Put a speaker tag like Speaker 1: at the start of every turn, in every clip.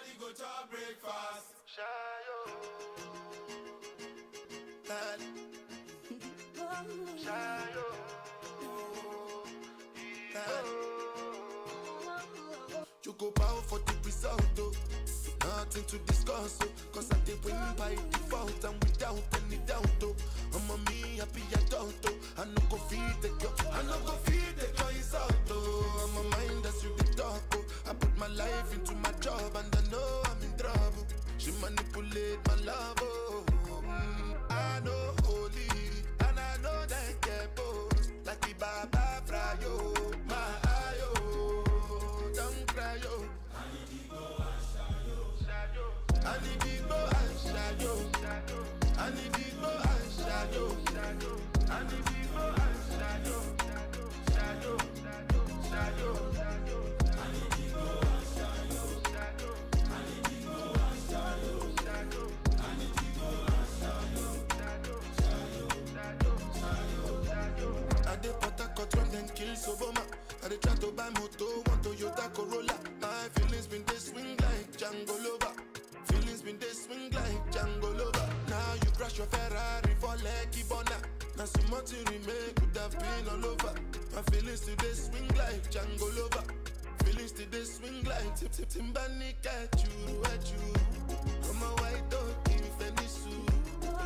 Speaker 1: Everybody go to breakfast. Shayo. Shayo. You go bow for the result, oh. Nothing to discuss, oh. Cause I did win by default and without any doubt, oh. I'm a me happy adult, oh. I no go feed the girl, I no go feed the girl insult, oh. I'm a mind that's you the talk, oh. I put my life into my job and I know I'm in trouble. She manipulate my love, oh. I know holy and I know that get both. Like the Baba Frayo, my ayo, don't cry, yo. I need to go and shadow. I need to go and shadow. I need to go and shadow. Shadow. I need to go and shadow. I need to go and shadow. I need to go and shadow. I dey Port when them kill Soboma. I dey try to buy moto, want Toyota Corolla. My feelings been they swing like Django Lover. Feelings been they swing like Django Lover. Now you crash your Ferrari for Lucky Bona. Now so much you remake could have been all over. My feelings today swing like Django Lover. Feelings today swing like Timbani at you. From a white dog in Fenisu.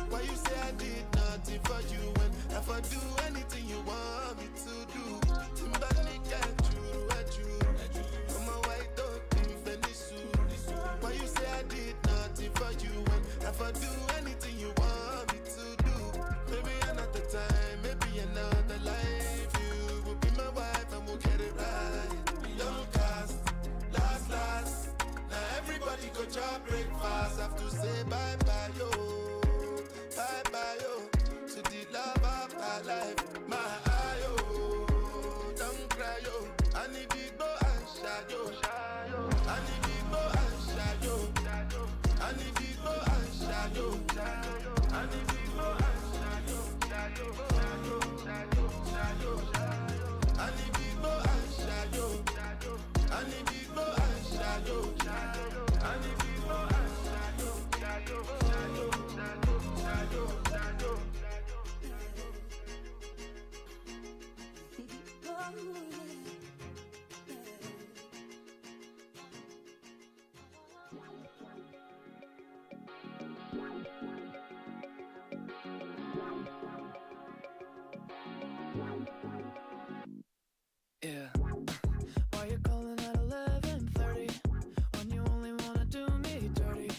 Speaker 1: Why you say I did nothing for you when if I do anything you want me to do? Timbani at you. From a white dog in Fenisu. Why you say I did nothing for you when if I do anything you want me to do? Maybe another time, maybe another life. You will be my wife and we'll get it right. Don't cast, last. Now everybody go to breakfast. Have to say bye-bye, yo. Bye-bye, yo. To the love of my life. My ayo. Don't cry, yo. I need to go and shadow. I need to go and shadow. I need to go and shadow. I need to go and shadow. I need to go and shadow. I need to go and shadow. I need to go and shadow.
Speaker 2: Yeah. Why you calling at 11:30 when you only wanna do me dirty?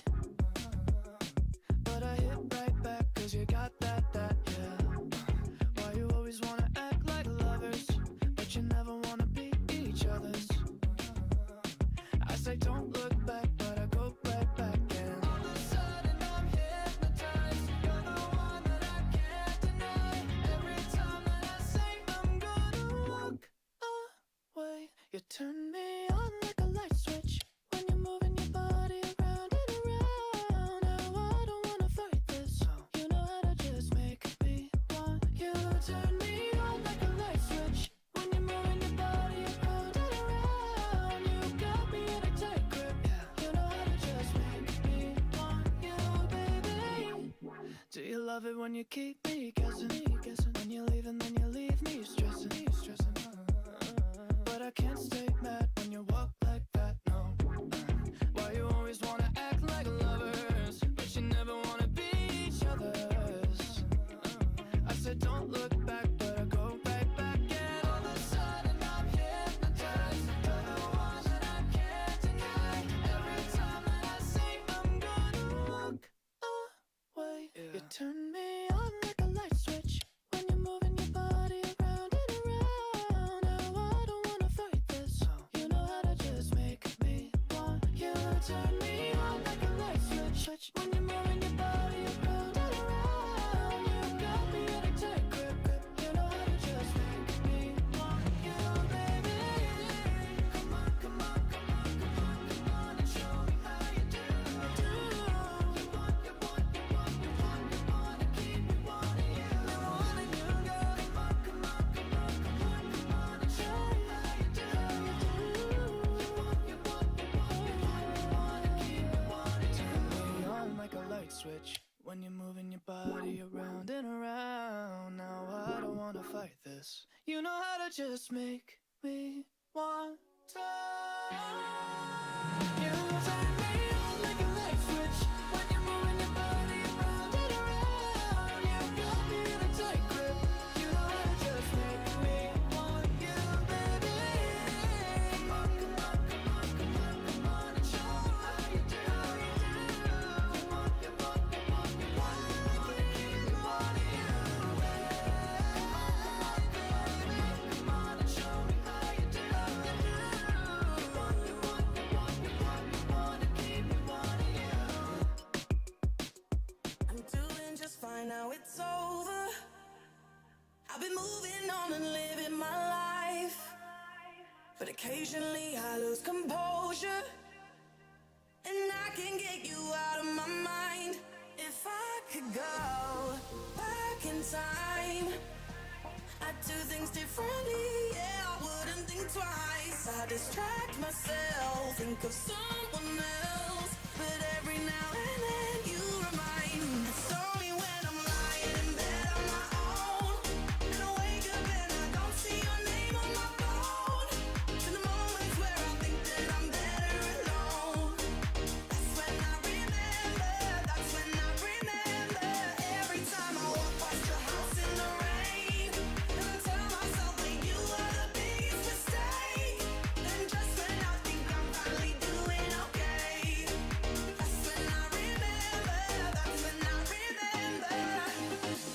Speaker 2: But I hit right back 'cause you got that, yeah. Why you always wanna act like lovers, but you never wanna be each other's? I say don't look back, but I go right back and all of a sudden I'm hypnotized. You're the one that I can't deny. Every time that I say I'm gonna walk away, you turn me on like a light switch when you're moving your body around and around. Now I don't wanna fight this. You know how to just make me want you. Turn me on like a light switch when you're moving your body around and around. You got me in a tight grip. You know how to just make me want you, baby. Do you love it when you keep me guessing? When you leave and then you leave me stressing. But I can't stay mad when you walk like that, no. Why you always wanna act like lovers, but you never wanna be each other's? I said don't look back, but I go right back and all of a sudden I'm hypnotized. You're the one that I can't deny. Every time that I say I'm gonna walk away, you turn me on like a light switch when you're moving your body around and around. Now I don't wanna fight this. You know how to just make me want you. Turn me on like a light switch when you're moving your body around and around. You got me in a tight grip. You know how to just make me want you, baby. Come on, and show me how you do. You want to keep me wanting you. Wanting you, girl. Come on, and show me how you do. You want to keep me wanting you. switch when you're moving your body around and around. Now I don't wanna fight this. You know how to just make me want to. You turn me on like a light switch when you're moving your body around and around. You got me in a tight grip. You know how to just make me want you, baby. Come on, come on, come on, come on, come on and show me how you do. Come on, come on, come on, come on. I wanna keep me wanting you. Come on, come on, baby. Come on and show me how you do. Come on, come on, come on, come on. I wanna keep me wanting you.
Speaker 3: I'm doing just fine now, it's over. I've been moving on and living my life, but occasionally I lose composure, and I can get you out of my mind. If I could go back in time, I'd do things differently, yeah, I wouldn't think twice. I distract myself, think of someone else, but every now and then you remind me. It's only when I'm lying in bed on my own, and I wake up and I don't see your name on my phone. To the moments where I think that I'm better alone. That's when I remember, that's when I remember. Every time I walk past your house in the rain, and I tell myself that you are the biggest mistake. Then just when I think I'm finally doing okay, that's when I remember, that's when I remember.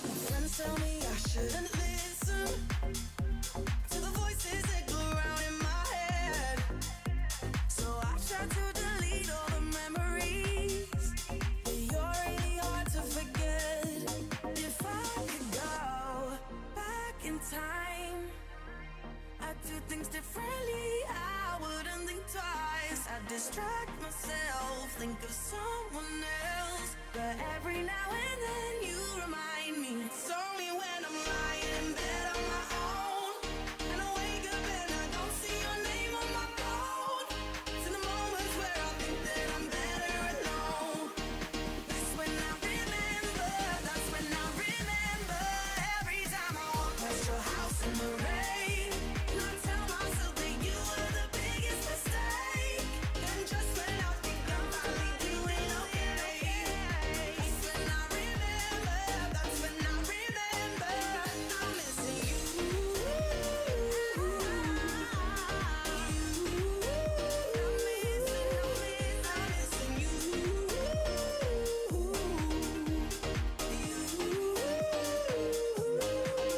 Speaker 3: My friends tell me I shouldn't listen to the voices that go around in my head, so I try to delete all the memories, but you're really hard to forget. If I could go back in time, I'd do things differently, I wouldn't think twice. I'd distract myself, think of someone else, but every now and then you remind me. It's only when I'm lying in bed on my own, and I wake up and I don't see your name on my phone. To the moments where I think that I'm better alone. That's when I remember, that's when I remember. Every time I walk past your house in the rain, and I tell myself that you were the biggest mistake. Then just when I think I'm finally doing okay, that's when I remember, that's when I remember. I'm missing you. I'm missing you.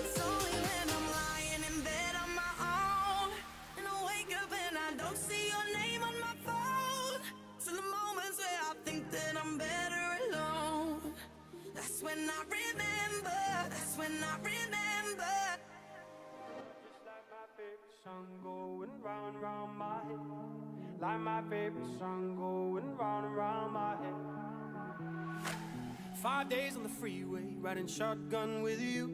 Speaker 3: It's only when I'm lying in bed on my own, and I wake up and I don't see your name on my phone. To the moments where I think that I'm better alone. That's when I remember, that's when I remember.
Speaker 4: Just like my favorite song going round and round my head. Like my favorite song going round and round my head. 5 days on the freeway, riding shotgun with you.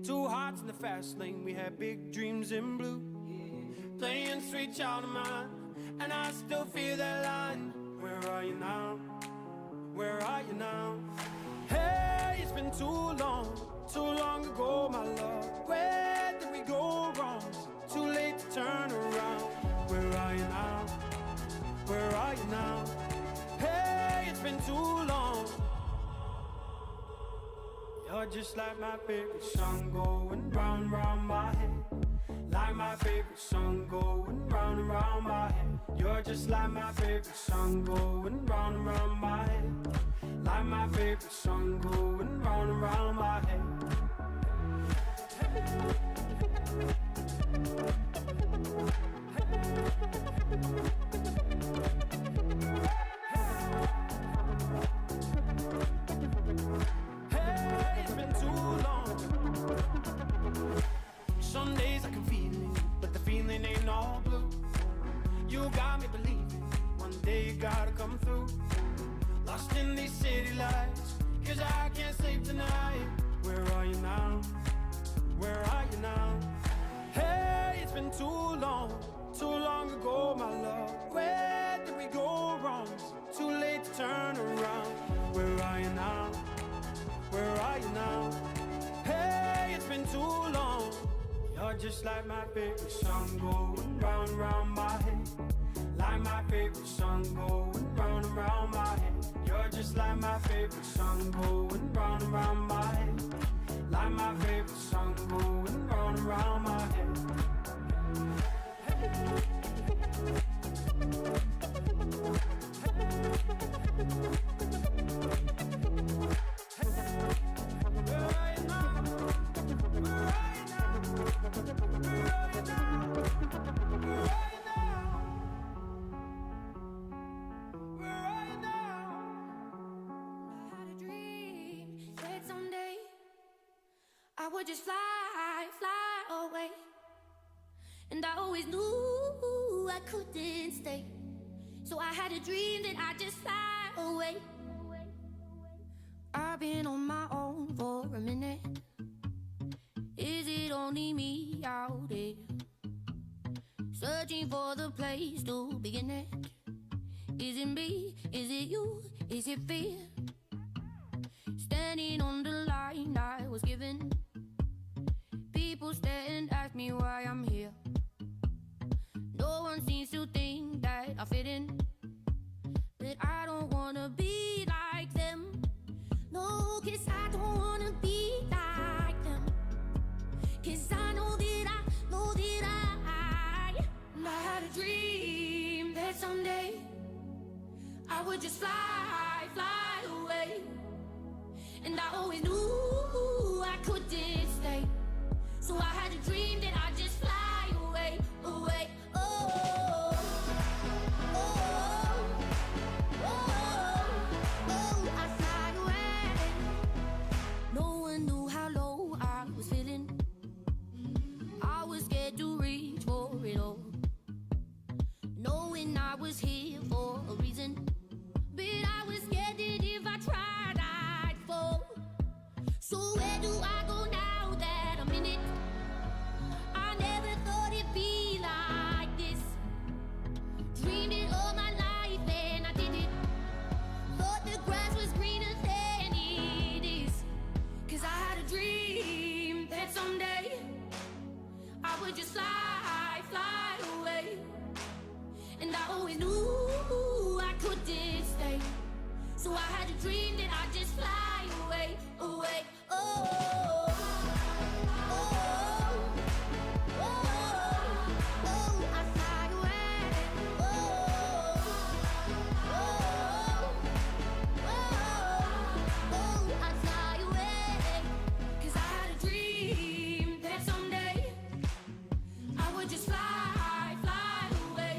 Speaker 4: Two hearts in the fast lane, we had big dreams in blue. Playing sweet child of mine, and I still feel that line. Where are you now? Where are you now? Hey, it's been too long ago, my love. Where did we go wrong? Too late to turn around. Where are you now? Where are you now? Hey, it's been too long. You're just like my favorite song going round, round my head. Like my favorite song going round and round my head. You're just like my favorite song going round and round my head. Like my favorite song going round and round my head. Hey, it's been too long. Some days I can feel it, but the feeling ain't all blue. You got me believing one day you gotta come through. Lost in these city lights, 'cause I can't sleep tonight. Where are you now? Where are you now? Hey, it's been too long ago, my love. Where did we go wrong? Too late to turn around. Where are just like my favorite song going round and round my head. Like my favorite song going round and round my head. You're just like my favorite song going round and round my head. Like my favorite song going round and round my head.
Speaker 3: I would just fly, fly away. And I always knew I couldn't stay. So I had a dream that I'd just fly away. I've been on my own for a minute. Is it only me out there? Searching for the place to begin it. Is it me? Is it you? Is it fear? Standing on the line I was given. People stare and ask me why I'm here. No one seems to think that I fit in. But I don't wanna be like them. No, 'cause I don't wanna be like them. 'Cause I know that I had a dream that someday I would just fly, fly away. And I always knew I couldn't stay. So I had a dream that I'd just fly away, away. Oh, oh, oh, oh, oh, I'd fly away. No one knew how low I was feeling. I was scared to reach for it all, knowing I was here for a reason. But I was scared that if I tried, I'd fall. So where do I go now that I'm in it? I never thought it'd be like this. Dreamed it all my life and I did it. Thought the grass was greener than it is. 'Cause I had a dream that someday I would just fly, fly away. And I always knew I couldn't stay. So I had a dream that I'd just fly away, away. Oh, oh, oh, oh, I'd fly away. Oh, oh, oh, I'd fly away. 'Cause I had a dream that someday I would just fly, fly away.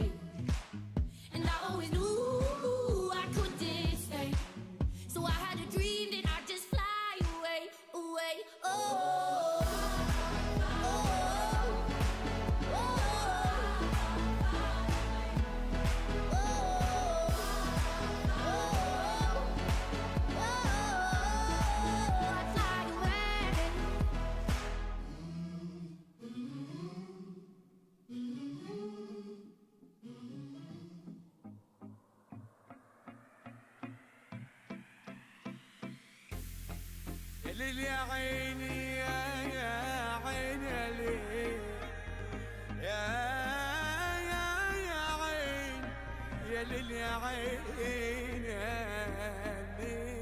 Speaker 3: And I always knew I couldn't stay. So I had a dream that I'd just fly away, away. Oh, oh, oh, oh, I'd fly away.
Speaker 4: يا ليل يا عيني يا عيني يا ليل يا عين يا ليل يا عين يا ليل.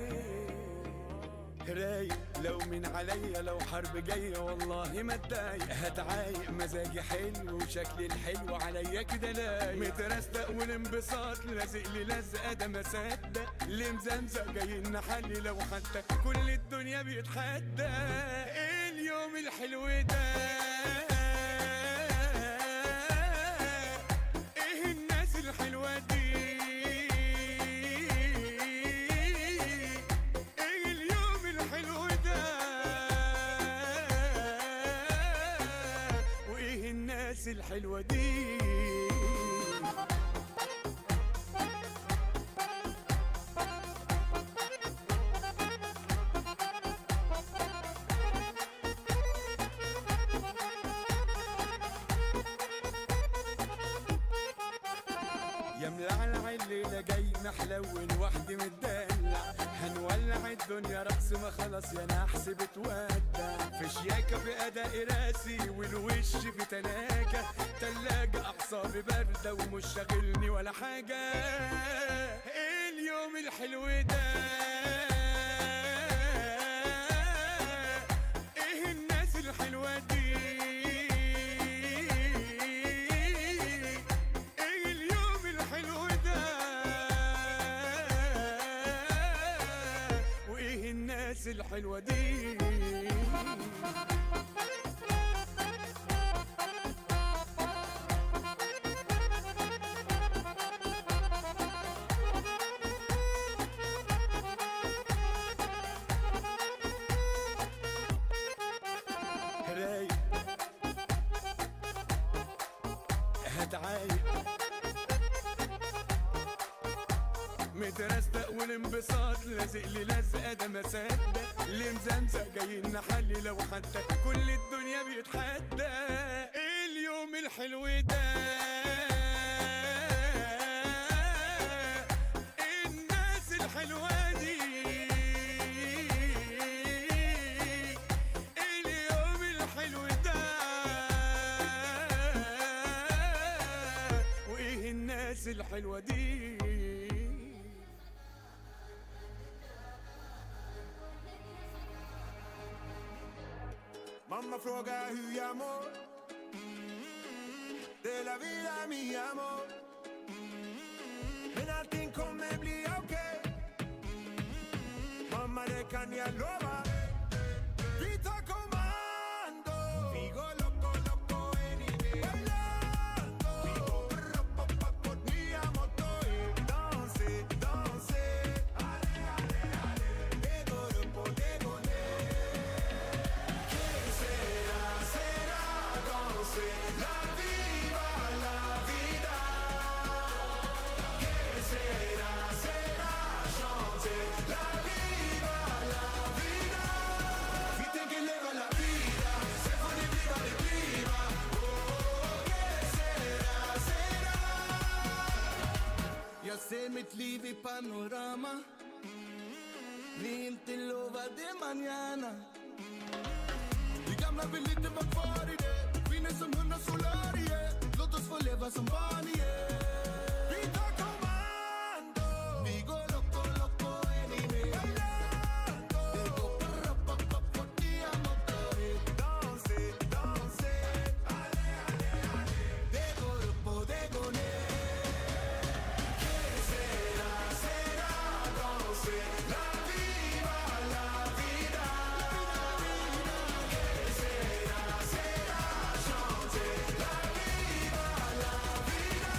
Speaker 4: رايق لو من عليا، لو حرب جاية والله ما اتضايق. هتعايق مزاجي حلو وشكلي الحلو عليا كده لايق. مترستق والانبساط لازق لي لزقة ده ما صدق. اللي مزمزق جاي نحلي لو حتى كل الدنيا بيتحدى. ايه اليوم الحلو ده؟ ايه الناس الحلوة دي؟ الحلوة دي يا ملعلع الليلة جاي محلون وحدي متدلع. هنولع
Speaker 5: الدنيا رقص ما خلاص يا نحس بتودع في شياكة في أداء راسي والوش في تلاجة تلاجة أعصابي باردة ومش شاغلني ولا حاجة. اليوم الحلو ده إيه الناس الحلوة دي إيه اليوم الحلو ده وإيه الناس الحلوة دي. رايق هتعايق مترستق والانبساط لازق لي لزقه ده ما صدق اللي مزمزق جايين نحلي لو حتى كل الدنيا بيتحدى. اليوم الحلو ده الناس الحلوه دي اليوم الحلو ده وايه الناس الحلوه دي.
Speaker 6: Mamma frågar hur jag mår. Det la vida mi amor. Men allting kommer bli okej. Mamma det kan jag lova. Vi tar kommando. Vi går loco, loco anyway. Bailando. Vi går upp, upp, upp vårt nya motto är danse, danse. Ale, ale, ale. Det går upp och det går ner. Que será, será danse. La viva la vida. Que será, será chante. La viva la vida. Vi tänker leva la vida. Sen får det bli vad det blir va. Oh, que será, será.
Speaker 5: Jag ser mitt liv i panorama. Blir inte lovade manana. Vi gamla vill inte vara kvar i det. Skiner som 100 solarier. Låt oss få leva som barn igen.
Speaker 6: Vi tar kommando. Vi går loco, loco anyway. Bailando.
Speaker 5: Det går
Speaker 6: Upp, upp, upp vårt nya motto är danse, danse. Ale, ale, ale. Det går upp och det går ner. Que será, será danse. La viva la vida. Que será, será chante. La viva la vida.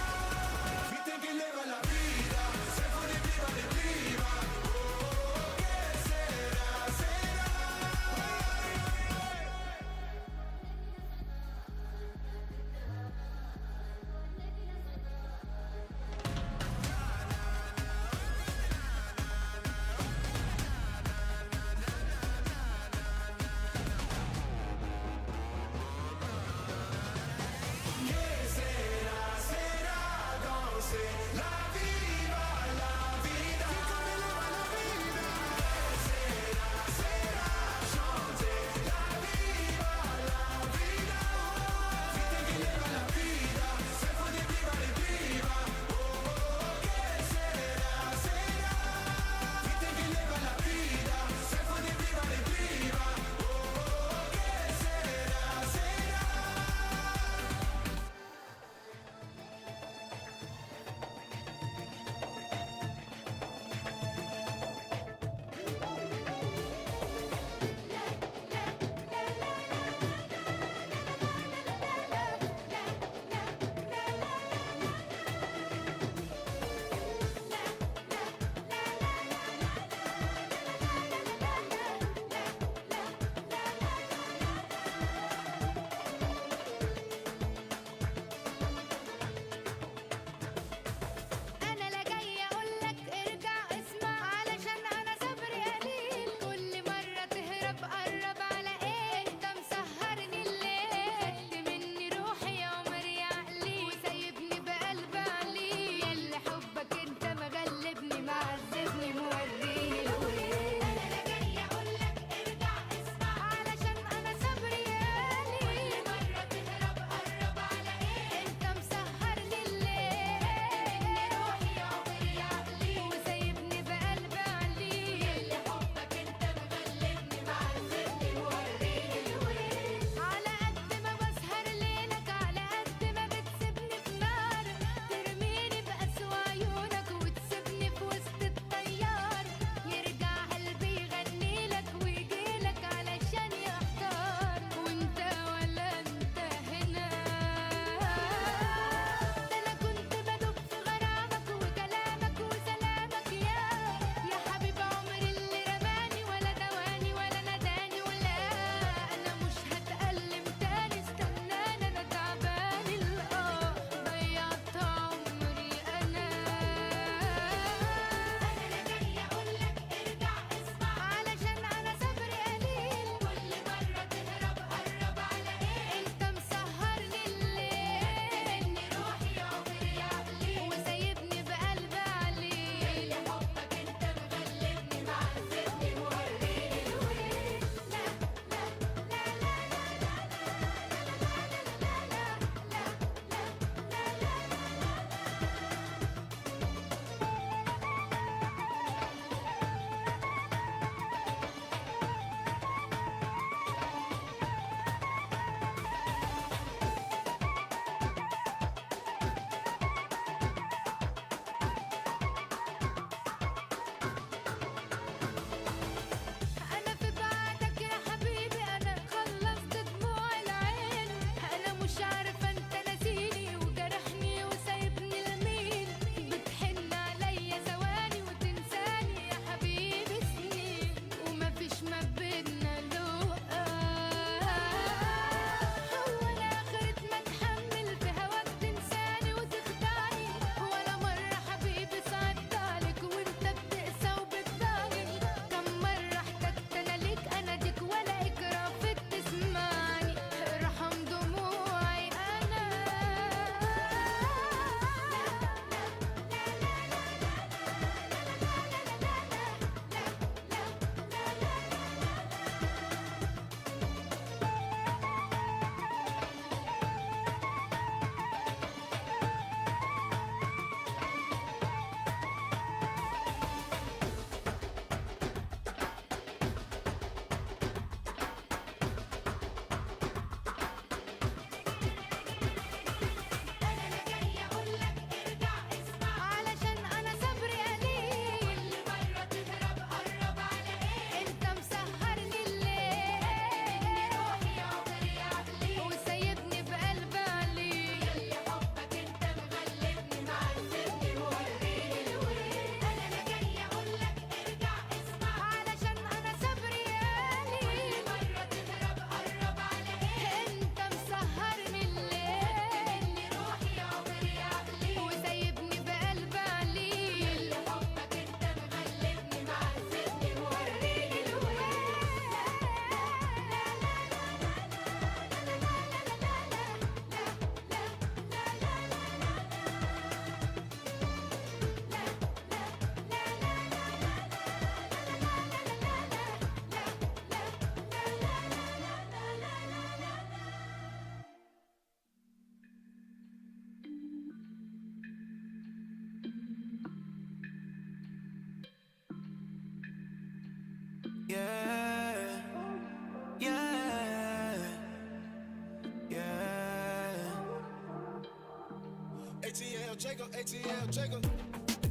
Speaker 1: Jacob, ATL, Jacob.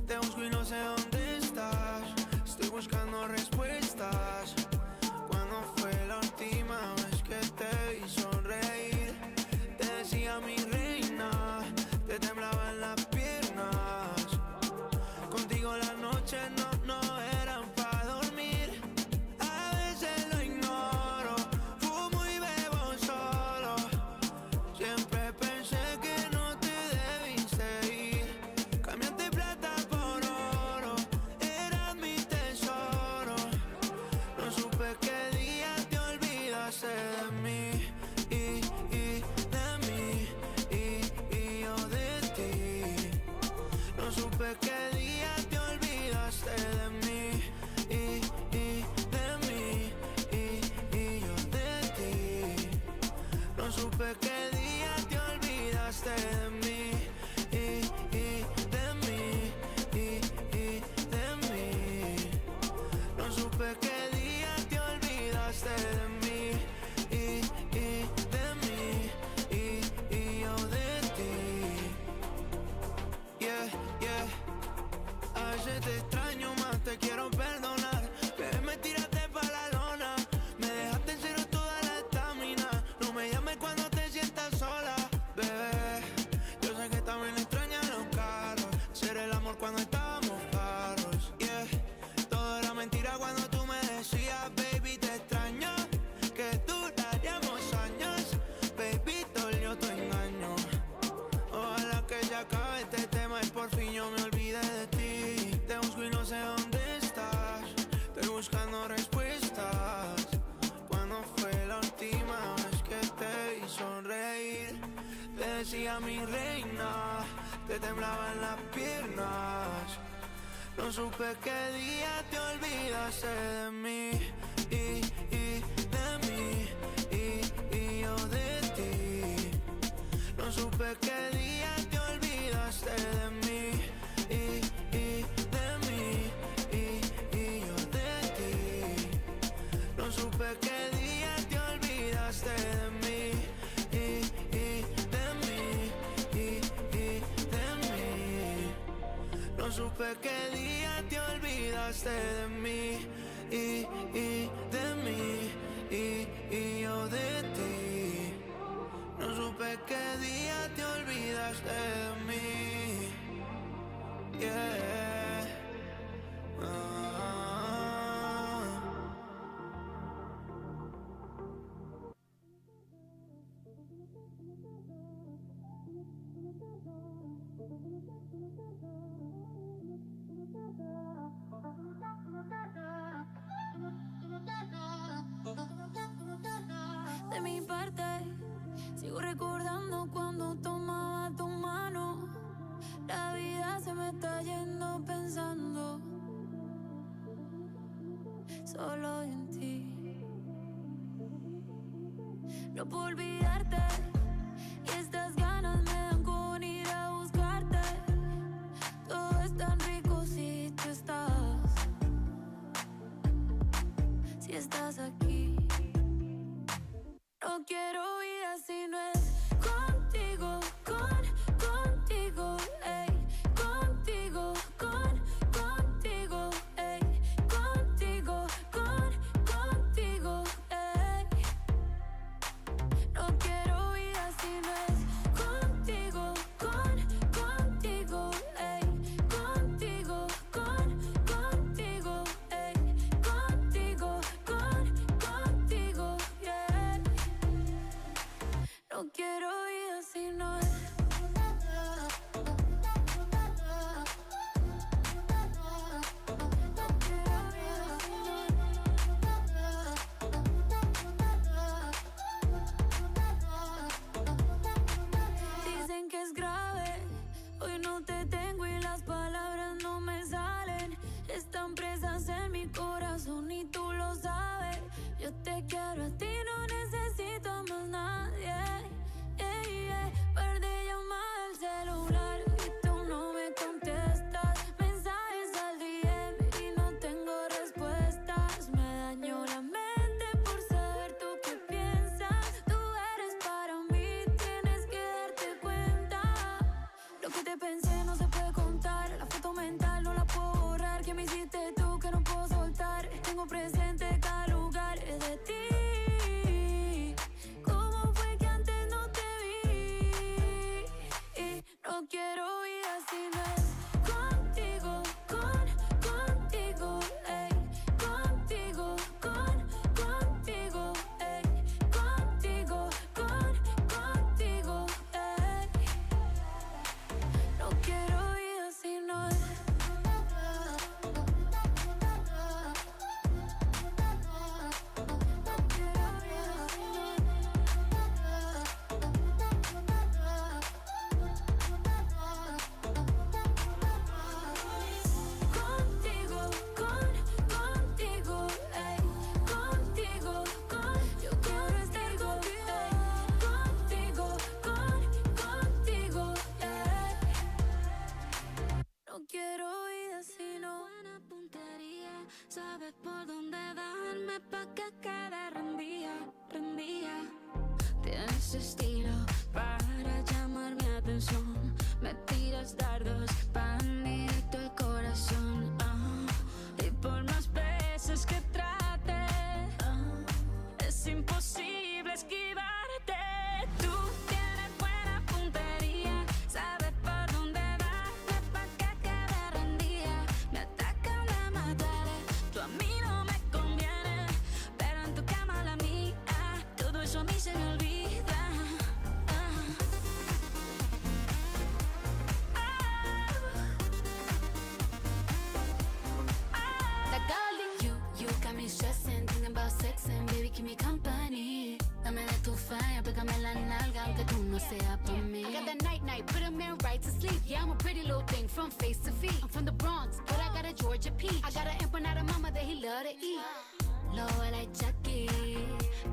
Speaker 2: Te busco y no sé dónde estás. Estoy buscando respuestas. ¿Cuándo fue la última vez que te vi sonreír? Te decía mi reina, te temblaban las piernas. Contigo las noches no eran pa' dormir. A veces lo ignoro, fumo y bebo solo. Siempre pensé que no te debiste ir. Cambiaste plata por oro, eras mi tesoro. No supe qué día te olvidaste de mí y de mí y yo de ti. No supe qué día te olvidaste de mí y de mí y yo de ti. No supe qué día te olvidaste de mí y de mí y de mí. No supe qué día te olvidaste de mí y de mí y yo de ti. Yeah, yeah. A veces te extraño más, te quiero perdonar. Bebé, me tiraste pa' la lona. Me dejaste en cero toda la estamina. No me llames cuando te sientas sola, bebé. Yo sé que también extrañas los carros. Ser el amor cuando estábamos claros. Yeah. Todo era mentira cuando tú me decías, baby, te extraño. Que duraríamos años. Baby, dolió tu engaño. Ojalá que se acabe este tema y por fin yo me olvide de ti. Te busco y no sé dónde estás. Estoy buscando respuestas. ¿Cuándo fue la última vez que te vi sonreír? Te decía mi reina, te temblaban las piernas. No supe qué día te olvidaste de mí y de mí y yo de ti. No supe qué día te olvidaste de mí y de mí y yo de ti. No supe qué día te olvidaste de mí y de mí y de mí. No supe qué día te olvidaste de mí y de mí y yo de ti. No supe qué día te olvidaste de mí. Yeah.
Speaker 3: De mi parte, sigo recordando cuando tomaba tu mano. La vida se me está yendo pensando solo en ti. No puedo olvidarte y estas ganas me dan con ir a buscarte. Todo es tan rico si tú estás, si estás aquí. No quiero vida si no es contigo, contigo, ey. Contigo, contigo, ey. Contigo, contigo, ey. No quiero vida si no es contigo, contigo, ey. Contigo, contigo, ey. Contigo, contigo, yeah.
Speaker 7: Sabes por dónde darme pa' que quede rendía. Tienes estilo para llamar mi atención. Me tiras dardos pa' directo el corazón. Y por más veces que trate, es imposible esquivarte. Tú tienes buena puntería, sabes por dónde darme pa' que quede rendida. Me atacan, me duele, tú a mí no me conviene, pero en tu cama la mía, todo eso a mí se me olvida.
Speaker 8: That girl in you got me stressing, thinking about sex and baby keep me company. Dame de tu fire, pégame la nalga aunque tú no seas por mí. I got that night, put a man right to sleep. Yeah, I'm a pretty little thing from face to feet. I'm from the Bronx, but I got a Georgia peach. I got an empanada mama that he love to eat. Lobo like Chucky,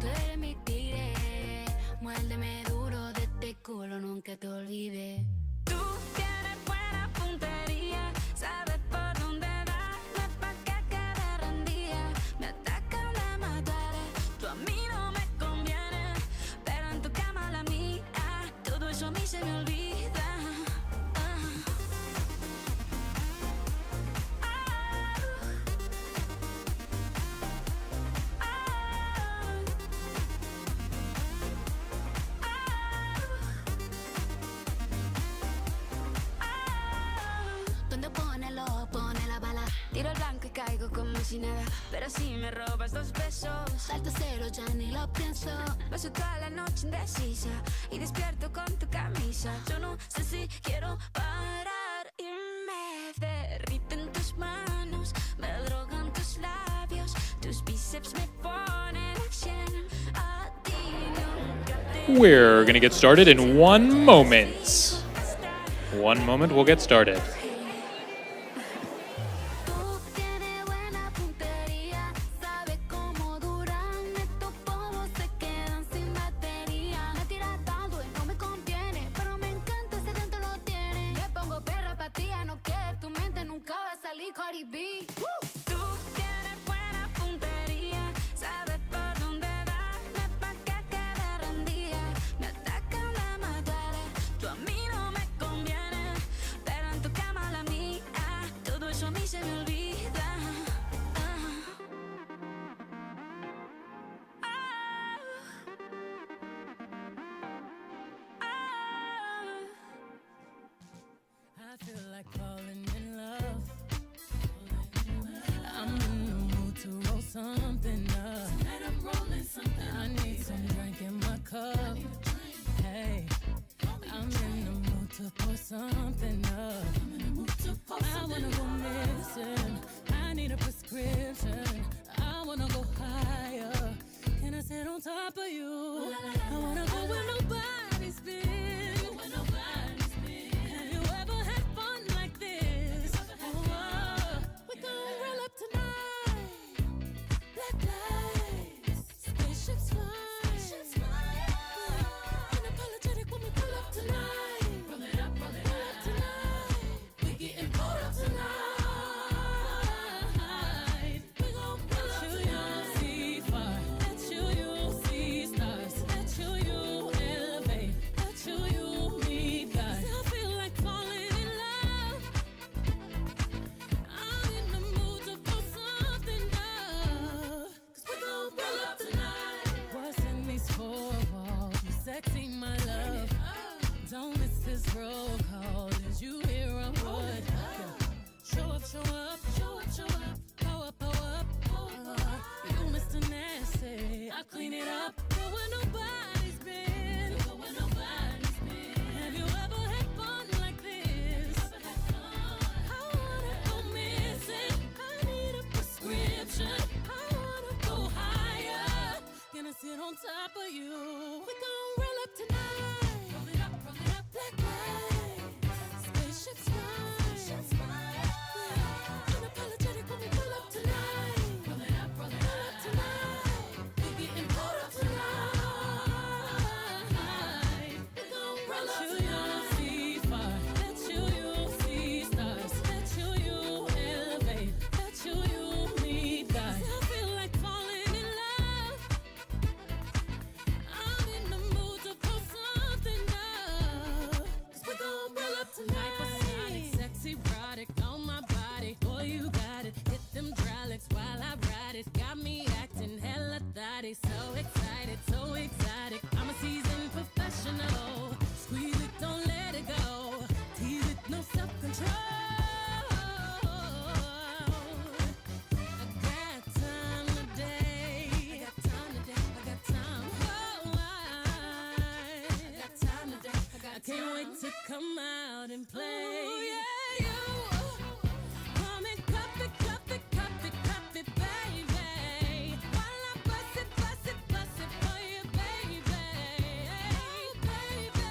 Speaker 8: tú eres mi tigre. Muérdeme duro de este culo, nunca te olvides.
Speaker 7: Tú tienes buena puntería, sabes por dónde darme pa' que quede rendida. Me atacan, me duele, tú a mí no me conviene, pero en tu cama la mía, todo eso a mí se me olvida.
Speaker 8: Donde pone la bala.
Speaker 7: Tiro el blanco y caigo como si nada, pero si me robas 2 besos,
Speaker 8: Salto cero, ya ni lo pienso.
Speaker 7: paso toda la noche indecisa y despierto con tu camisa. Yo no sé si quiero parar y me derriten tus manos, me drogan tus labios, tus bíceps me ponen a 100. A ti nunca te
Speaker 9: We're gonna get started in 1 moment. 1 moment, we'll get started.
Speaker 8: Tú tienes buena puntería, sabes cómo duran estos polvos, se quedan sin batería. Me tiras tanto y no me conviene, pero me encanta ese dentro lo tiene. Me pongo perra pa' ti, no que tu mente nunca va a salir Cardi B.
Speaker 7: Tú tienes buena puntería, sabes por dónde darme pa' que quede rendida. Me atacan, me duele, tú a mí no me conviene, pero en tu cama la mía, todo eso a mí se me olvida.
Speaker 10: I feel like falling in love. I'm in the mood to roll something up. Tonight I'm rolling something. I need some drink in my cup. Hey, I'm in the mood to pour something up. I wanna go missing. I need a prescription. I wanna go higher. Can I sit on top of you? I wanna go where nobody's been. Have you ever had fun like this? Oh, we gon' roll up tonight. Black lights, spaceships fly. Unapologetic when we pull up tonight. Roll it up tonight. it. Got me acting hella thotty. So excited, so exotic. I'm a seasoned professional. Squeeze it, don't let it go. Tease it, no self-control. I got time today. I got time today. I got time. Oh, I got time today. I can't wait to come out and play. Ooh, yeah, you. Come and cup it, cup it, cup it, cup it, baby. While I bust it for you, baby. Oh, baby.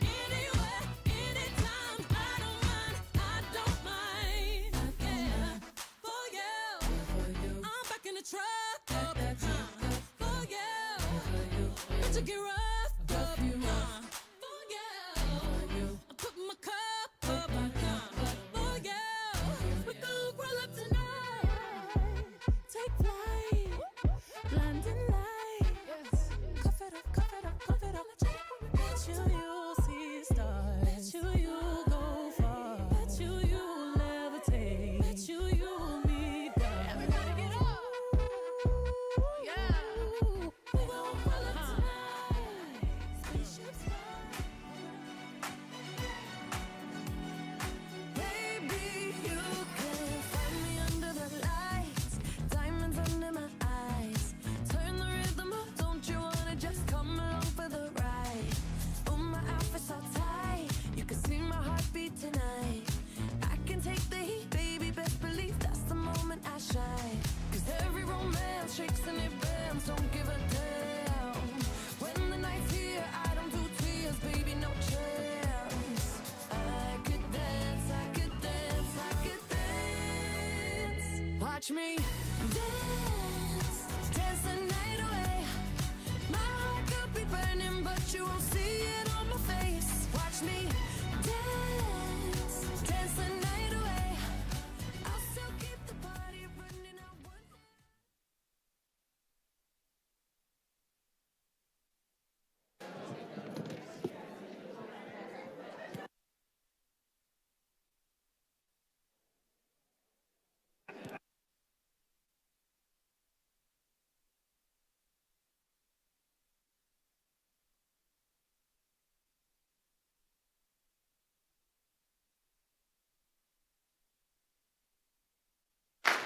Speaker 10: Anywhere, anytime, I don't mind. Yeah, for you. I'm back in the truck, for you. Let you get rough, for you. I put my cup up, for you. We gon' roll up tonight. Take flight, blinding lights. Cuff it up, cuff it up, cuff it up. Bet you you'll see stars. Bet you'll go far. Bet you'll levitate. Bet you'll meet God. Everybody get up. Yeah. We gon' roll up tonight. Spaceships fly. Baby, you can find me under the lights, diamonds under my eyes. Turn the rhythm up, don't you wanna just come along for the ride? Oh, my outfit's all tight, you can see my heartbeat tonight. I can take the heat, baby, best believe that's the moment I shine. 'Cause every romance shakes and it bends, don't give a damn. When the night's here, I don't do tears, baby, no chance. I could dance, I could dance, I could dance. Watch me dance, dance the night away. My heart could be burning, but you won't see it on my face. Watch me dance, dance the night away. I'll still keep the party running out one.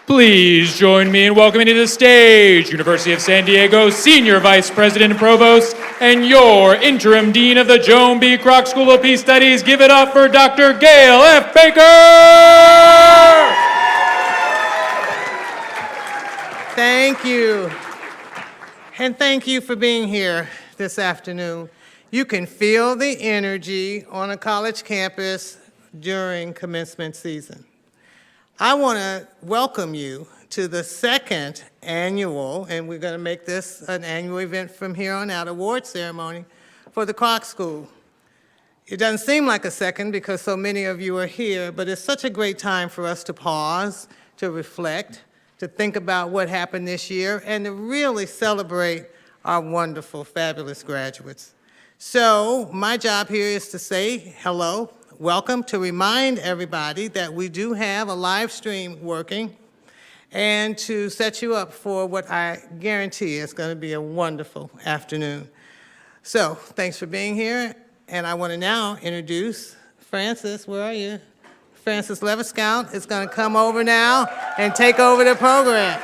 Speaker 9: Please join me in welcoming to the stage University of San Diego Senior Vice President and Provost and your Interim Dean of the Joan B. Kroc School of Peace Studies. Give it up for Dr. Gail F. Baker!
Speaker 11: Thank you. And thank you for being here this afternoon. You can feel the energy on a college campus during commencement season. I want to welcome you to the second annual, and we're going to make this an annual event from here on out, award ceremony for the Kroc School. It doesn't seem like a second because so many of you are here, but it's such a great time for us to pause, to reflect, to think about what happened this year, and to really celebrate our wonderful, fabulous graduates. So my job here is to say hello, welcome, to remind everybody that we do have a live stream working, and to set you up for what I guarantee is going to be a wonderful afternoon. So thanks for being here, and I want to now introduce Francis. Where are you? Francis Leviscount is going to come over now and take over the program.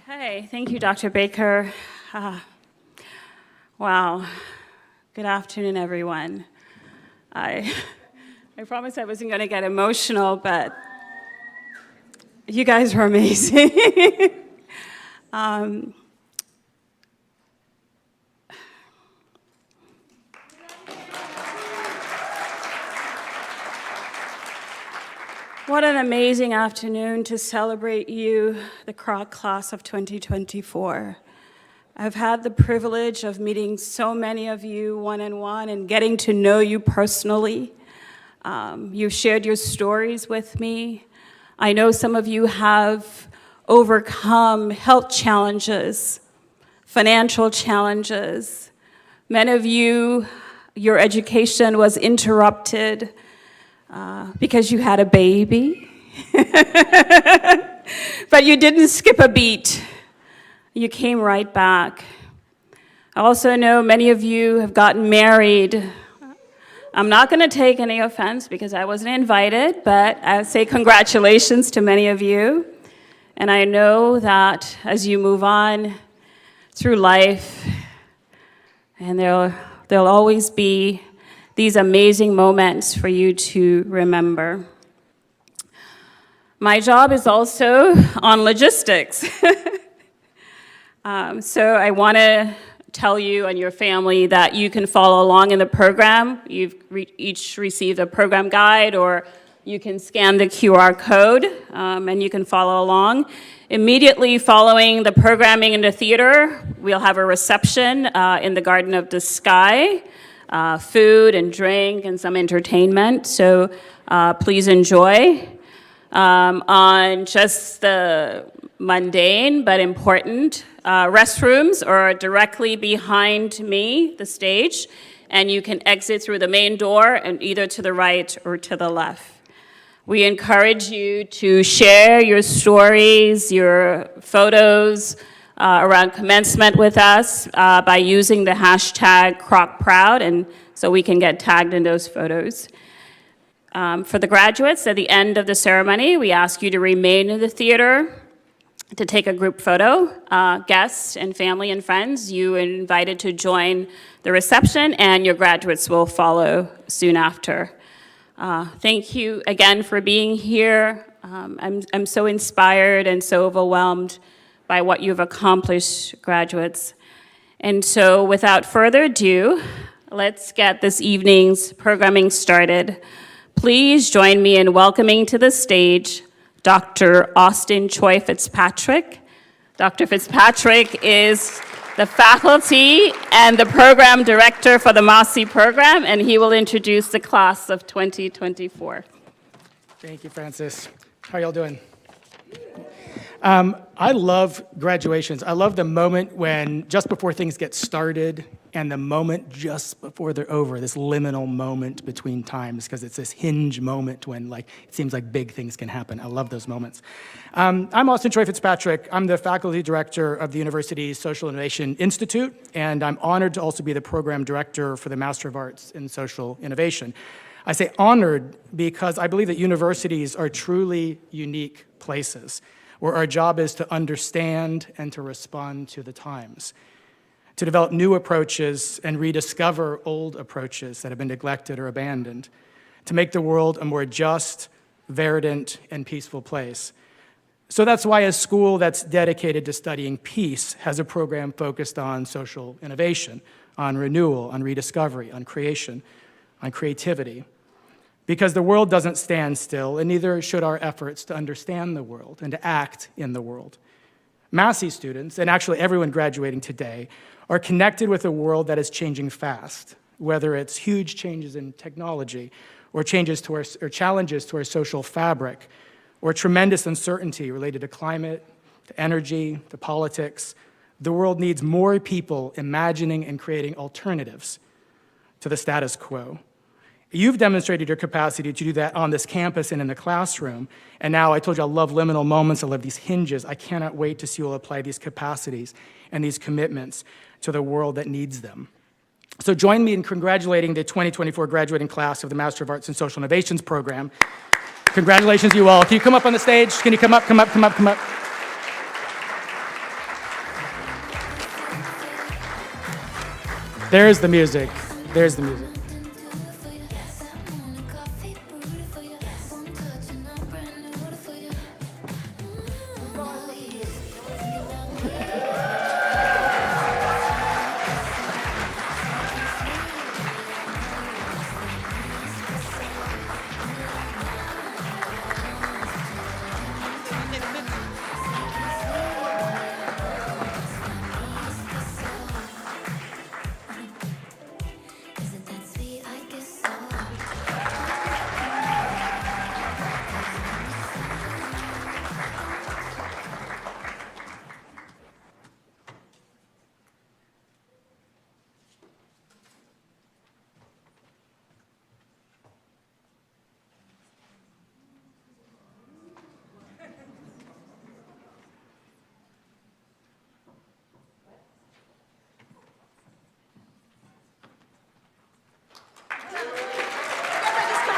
Speaker 12: Okay, thank you, Dr. Baker. Wow, good afternoon, everyone. I promised I wasn't going to get emotional, but you guys were amazing. What an amazing afternoon to celebrate you, the Kroc class of 2024. I've had the privilege of meeting so many of you one-on-one and getting to know you personally. You've shared your stories with me. I know some of you have overcome health challenges, financial challenges. Many of you, your education was interrupted. because you had a baby. But you didn't skip a beat. You came right back. I also know many of you have gotten married. I'm not going to take any offense because I wasn't invited, but I say congratulations to many of you. And I know that as you move on through life, and there'll always be these amazing moments for you to remember. My job is also on logistics. So I want to tell you and your family that you can follow along in the program. You've each received a program guide, or you can scan the QR code and you can follow along. Immediately following the programming in the theater, we'll have a reception in the Garden of the Sky, food and drink and some entertainment, so please enjoy. On just the mundane but important, restrooms are directly behind me, the stage, and you can exit through the main door and either to the right or to the left. We encourage you to share your stories, your photos around commencement with us by using the hashtag #KrocProud, and so we can get tagged in those photos. For the graduates, at the end of the ceremony, we ask you to remain in the theater to take a group photo. Guests and family and friends, you are invited to join the reception, and your graduates will follow soon after. Thank you again for being here. I'm so inspired and so overwhelmed by what you've accomplished, graduates. And so without further ado, let's get this evening's programming started. Please join me in welcoming to the stage Dr. Austin Choi Fitzpatrick. Dr. Fitzpatrick is the faculty and the program director for the Massey program, and he will introduce the class of 2024.
Speaker 13: Thank you, Francis. How are y'all doing? I love graduations. I love the moment when, just before things get started, and the moment just before they're over, this liminal moment between times, because it's this hinge moment when it seems like big things can happen. I love those moments. I'm Austin Choi Fitzpatrick. I'm the faculty director of the university's Social Innovation Institute, and I'm honored to also be the program director for the Master of Arts in Social Innovation. I say honored because I believe that universities are truly unique places where our job is to understand and to respond to the times, to develop new approaches and rediscover old approaches that have been neglected or abandoned, to make the world a more just, verdant, and peaceful place. So that's why a school that's dedicated to studying peace has a program focused on social innovation, on renewal, on rediscovery, on creation, on creativity. Because the world doesn't stand still, and neither should our efforts to understand the world and to act in the world. Massey students, and actually everyone graduating today, are connected with a world that is changing fast, whether it's huge changes in technology, or challenges to our social fabric, or tremendous uncertainty related to climate, to energy, to politics. The world needs more people imagining and creating alternatives to the status quo. You've demonstrated your capacity to do that on this campus and in the classroom. And now I told you I love liminal moments, I love these hinges. I cannot wait to see you all apply these capacities and these commitments to the world that needs them. So join me in congratulating the 2024 graduating class of the Master of Arts in Social Innovations program. Congratulations, you all. Can you come up on the stage? Can you come up, come up, come up, come up? There's the music. There's the music.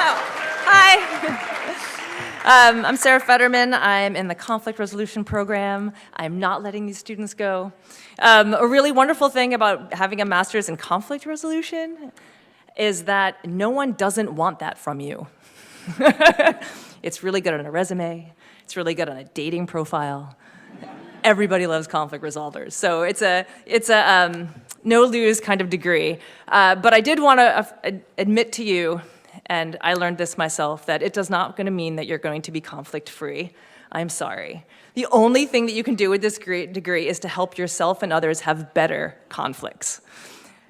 Speaker 14: Hi. I'm Sarah Fetterman. I'm in the conflict resolution program. I'm not letting these students go. A really wonderful thing about having a master's in conflict resolution is that no one doesn't want that from you. It's really good on a resume. It's really good on a dating profile. Everybody loves conflict resolvers. So it's a no-lose kind of degree. But I did want to admit to you, and I learned this myself, that it does not going to mean that you're going to be conflict-free. I'm sorry. The only thing that you can do with this degree is to help yourself and others have better conflicts.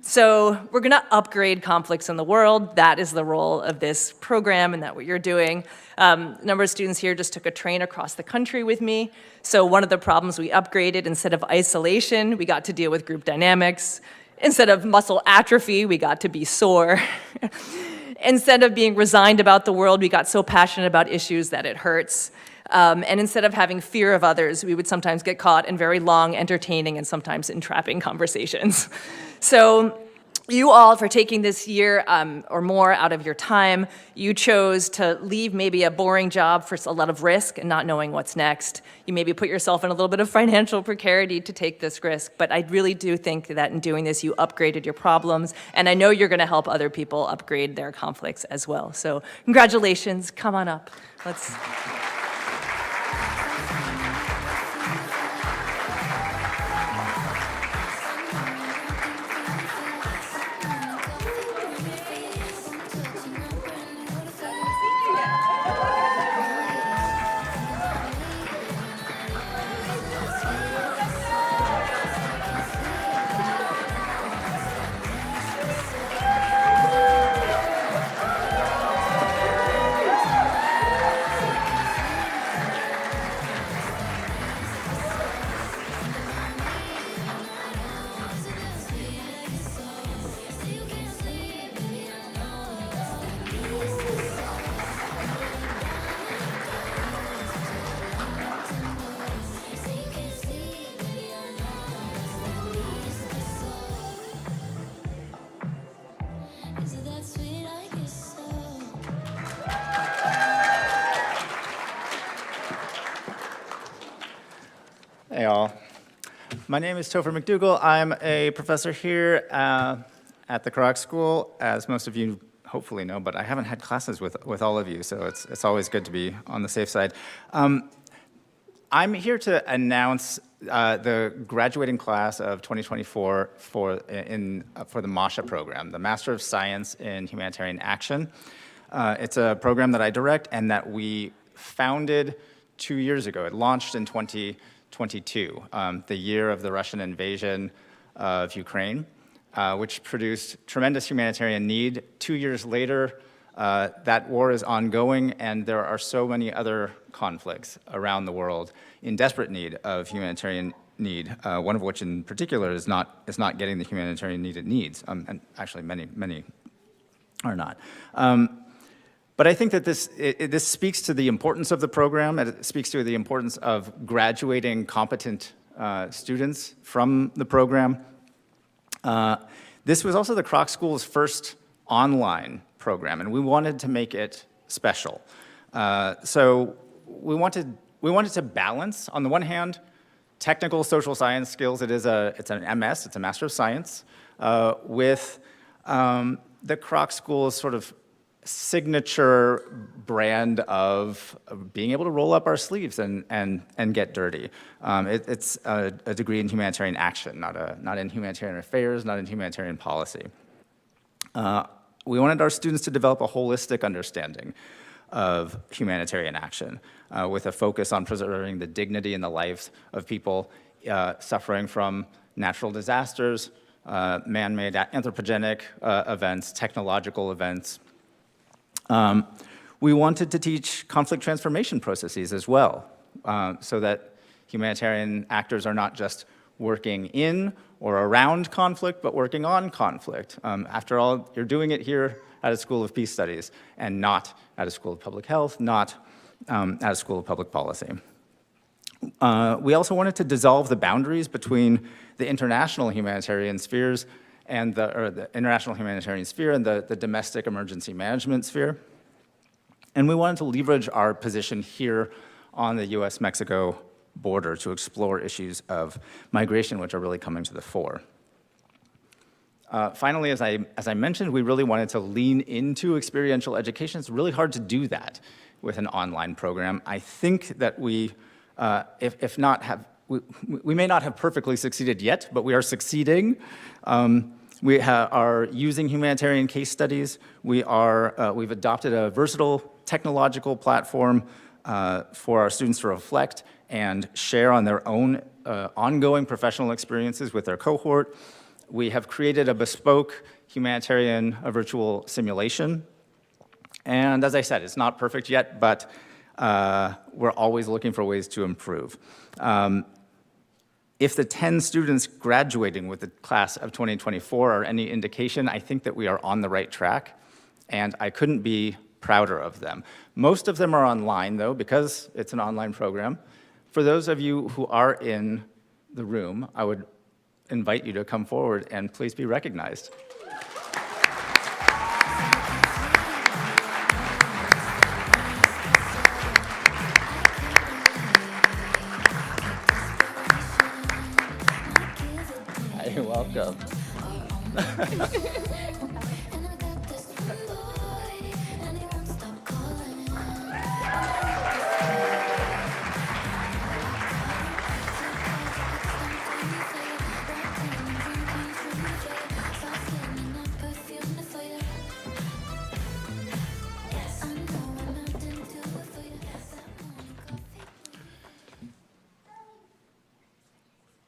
Speaker 14: So we're going to upgrade conflicts in the world. That is the role of this program and that's what you're doing. A number of students here just took a train across the country with me. So one of the problems we upgraded, instead of isolation, we got to deal with group dynamics. Instead of muscle atrophy, we got to be sore. Instead of being resigned about the world, we got so passionate about issues that it hurts. And instead of having fear of others, we would sometimes get caught in very long, entertaining, and sometimes entrapping conversations. So you all, for taking this year or more out of your time, you chose to leave maybe a boring job for a lot of risk and not knowing what's next. You maybe put yourself in a little bit of financial precarity to take this risk, but I really do think that in doing this, you upgraded your problems, and I know you're gonna help other people upgrade their conflicts as well. So congratulations, come on up. Let's.
Speaker 15: Hey all. My name is Topher McDougall. I'm a professor here at the Kroc School, as most of you hopefully know, but I haven't had classes with all of you, so it's always good to be on the safe side. I'm here to announce the graduating class of 2024 for the MASHA program, the Master of Science in Humanitarian Action. It's a program that I direct and that we founded 2 years ago. It launched in 2022, the year of the Russian invasion of Ukraine, which produced tremendous humanitarian need. 2 years later, that war is ongoing, and there are so many other conflicts around the world in desperate need of humanitarian need, one of which in particular is not getting the humanitarian need it needs, and actually many are not. But I think that this speaks to the importance of the program. It speaks to the importance of graduating competent students from the program. This was also the Kroc School's first online program, and we wanted to make it special. So we wanted to balance, on the one hand, technical social science skills. It's an MS, it's a Master of Science, with the Kroc School's sort of signature brand of being able to roll up our sleeves and get dirty. It's a degree in humanitarian action, not in humanitarian affairs, not in humanitarian policy. We wanted our students to develop a holistic understanding of humanitarian action with a focus on preserving the dignity and the lives of people suffering from natural disasters, man-made anthropogenic events, technological events. We wanted to teach conflict transformation processes as well, so that humanitarian actors are not just working in or around conflict, but working on conflict. After all, you're doing it here at a School of Peace Studies and not at a School of Public Health, not at a School of Public Policy. We also wanted to dissolve the boundaries between the international humanitarian spheres and the international humanitarian sphere and the domestic emergency management sphere. And we wanted to leverage our position here on the US-Mexico border to explore issues of migration, which are really coming to the fore. Finally, as I mentioned, we really wanted to lean into experiential education. It's really hard to do that with an online program. I think that we, if not have, we may not have perfectly succeeded yet, but we are succeeding. We are using humanitarian case studies. We've adopted a versatile technological platform for our students to reflect and share on their own ongoing professional experiences with their cohort. We have created a bespoke humanitarian virtual simulation. And as I said, it's not perfect yet, but we're always looking for ways to improve. If the 10 students graduating with the class of 2024 are any indication, I think that we are on the right track, and I couldn't be prouder of them. Most of them are online, though, because it's an online program. For those of you who are in the room, I would invite you to come forward and please be recognized. You're welcome.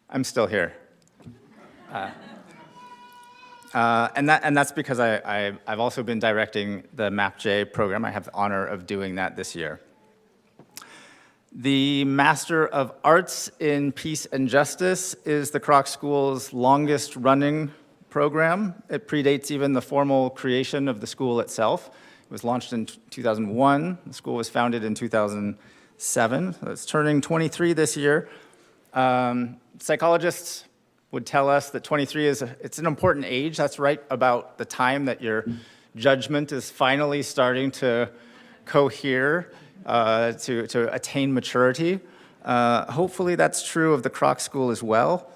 Speaker 15: I'm still here. And that's because I've also been directing the MAPJ program. I have the honor of doing that this year. The Master of Arts in Peace and Justice is the Kroc School's longest running program. It predates even the formal creation of the school itself. It was launched in 2001. The school was founded in 2007. So it's turning 23 this year. Psychologists would tell us that 23 it's an important age. That's right about the time that your judgment is finally starting to cohere, to attain maturity. Hopefully that's true of the Kroc School as well.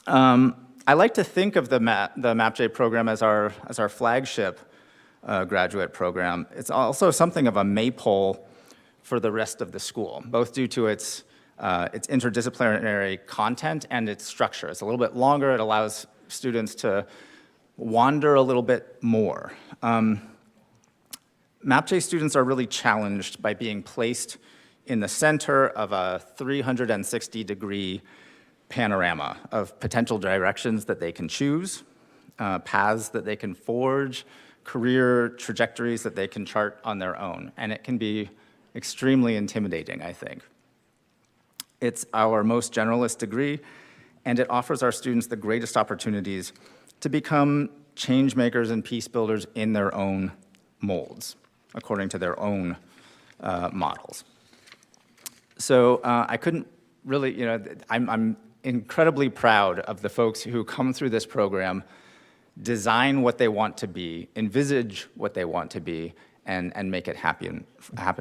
Speaker 15: I like to think of the MAPJ program as our flagship graduate program. It's also something of a maypole for the rest of the school, both due to its interdisciplinary content and its structure. It's a little bit longer. It allows students to wander a little bit more. MAPJ students are really challenged by being placed in the center of a 360-degree panorama of potential directions that they can choose, paths that they can forge, career trajectories that they can chart on their own. And it can be extremely intimidating, I think. It's our most generalist degree, and it offers our students the greatest opportunities to become change makers and peace builders in their own molds, according to their own models. So I couldn't really, I'm incredibly proud of the folks who come through this program, design what they want to be, envisage what they want to be, and make it happen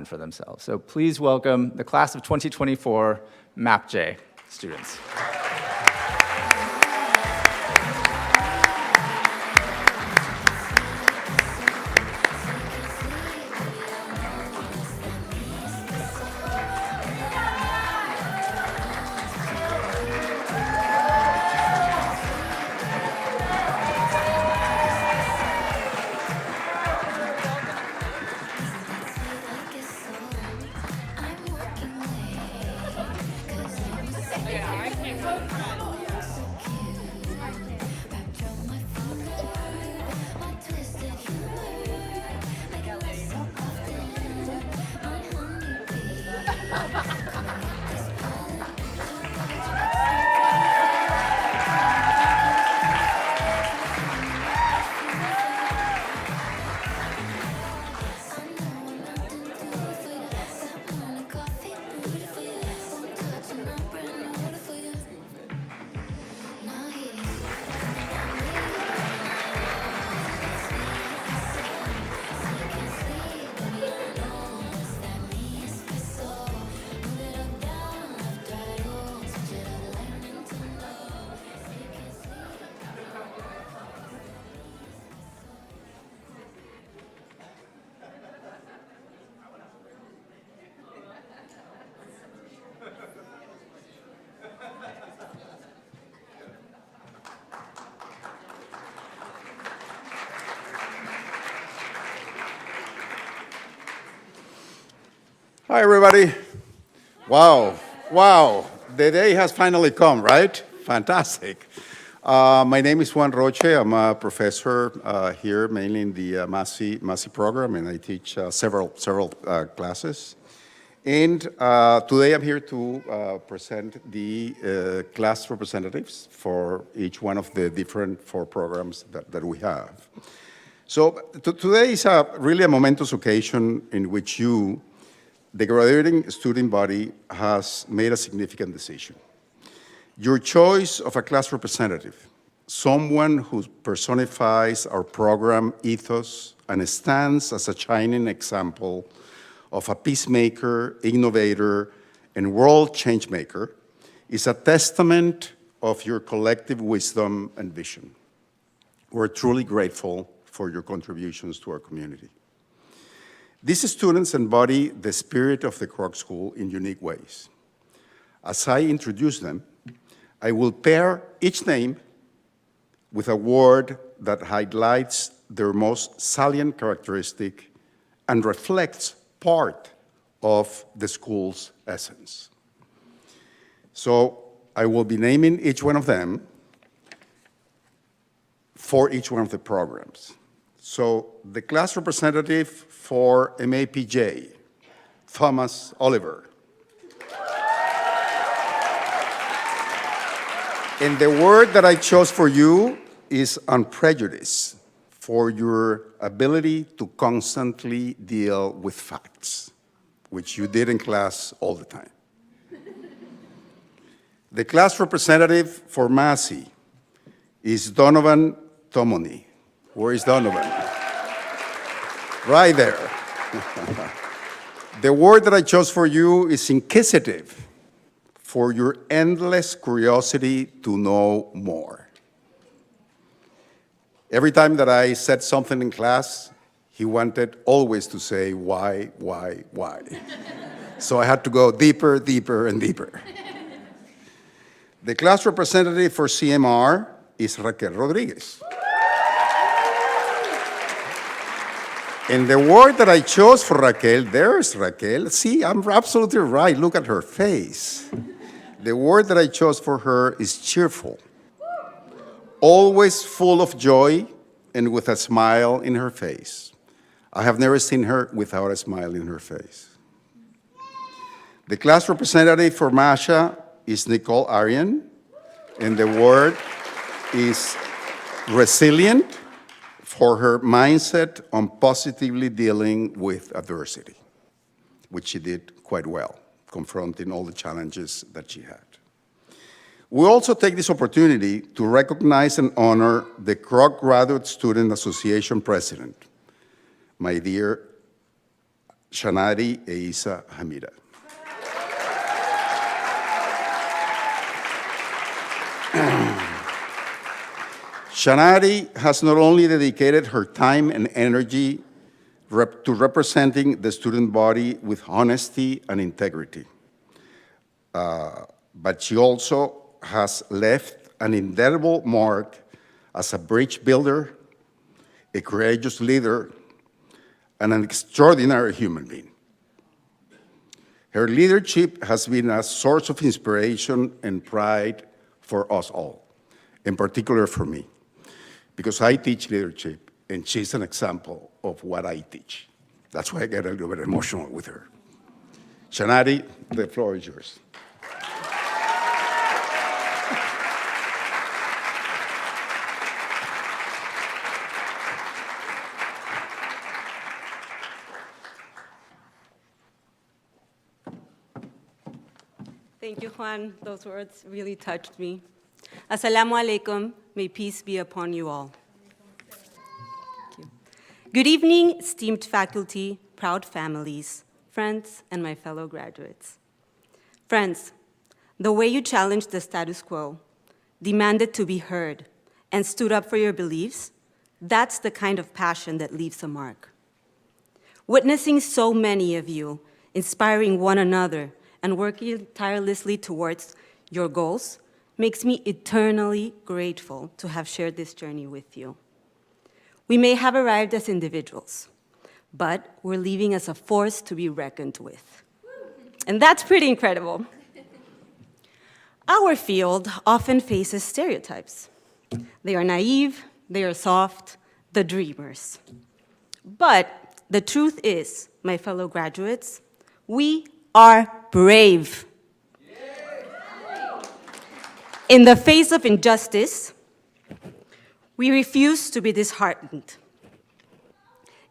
Speaker 15: for themselves. So please welcome the class of 2024 MAPJ students.
Speaker 16: Hi, everybody. Wow, wow. The day has finally come, right? Fantastic. My name is Juan Roche. I'm a professor here, mainly in the Massey program, and I teach several classes. And today I'm here to present the class representatives for each one of the different 4 programs that we have. So today is really a momentous occasion in which you, the graduating student body, has made a significant decision. Your choice of a class representative, someone who personifies our program ethos and stands as a shining example of a peacemaker, innovator, and world change maker, is a testament of your collective wisdom and vision. We're truly grateful for your contributions to our community. These students embody the spirit of the Kroc School in unique ways. As I introduce them, I will pair each name with a word that highlights their most salient characteristic and reflects part of the school's essence. So I will be naming each one of them for each one of the programs. So the class representative for MAPJ, Thomas Oliver. And the word that I chose for you is unprejudice, for your ability to constantly deal with facts, which you did in class all the time. The class representative for Massey is Donovan Tomoni. Where is Donovan? Right there. The word that I chose for you is inquisitive, for your endless curiosity to know more. Every time that I said something in class, he wanted always to say, why? So I had to go deeper, deeper, and deeper. The class representative for CMR is Raquel Rodriguez. And the word that I chose for Raquel, there's Raquel. See, I'm absolutely right. Look at her face. The word that I chose for her is cheerful. Always full of joy and with a smile in her face. I have never seen her without a smile in her face. The class representative for Masha is Nicole Arian, and the word is resilient, for her mindset on positively dealing with adversity, which she did quite well, confronting all the challenges that she had. We also take this opportunity to recognize and honor the Kroc Graduate Student Association President, my dear Shanari Eisa Hamida. Shanari has not only dedicated her time and energy to representing the student body with honesty and integrity, but she also has left an indelible mark as a bridge builder, a courageous leader, and an extraordinary human being. Her leadership has been a source of inspiration and pride for us all, in particular for me, because I teach leadership, and she's an example of what I teach. That's why I get a little bit emotional with her. Shanari, the floor is yours.
Speaker 17: Thank you, Juan. Those words really touched me. Assalamu alaikum. May peace be upon you all. Thank you. Good evening, esteemed faculty, proud families, friends, and my fellow graduates. Friends, the way you challenged the status quo, demanded to be heard, and stood up for your beliefs, that's the kind of passion that leaves a mark. Witnessing so many of you inspiring one another and working tirelessly towards your goals makes me eternally grateful to have shared this journey with you. We may have arrived as individuals, but we're leaving as a force to be reckoned with. And that's pretty incredible. Our field often faces stereotypes. They are naive, they are soft, the dreamers. But the truth is, my fellow graduates, we are brave. In the face of injustice, we refuse to be disheartened.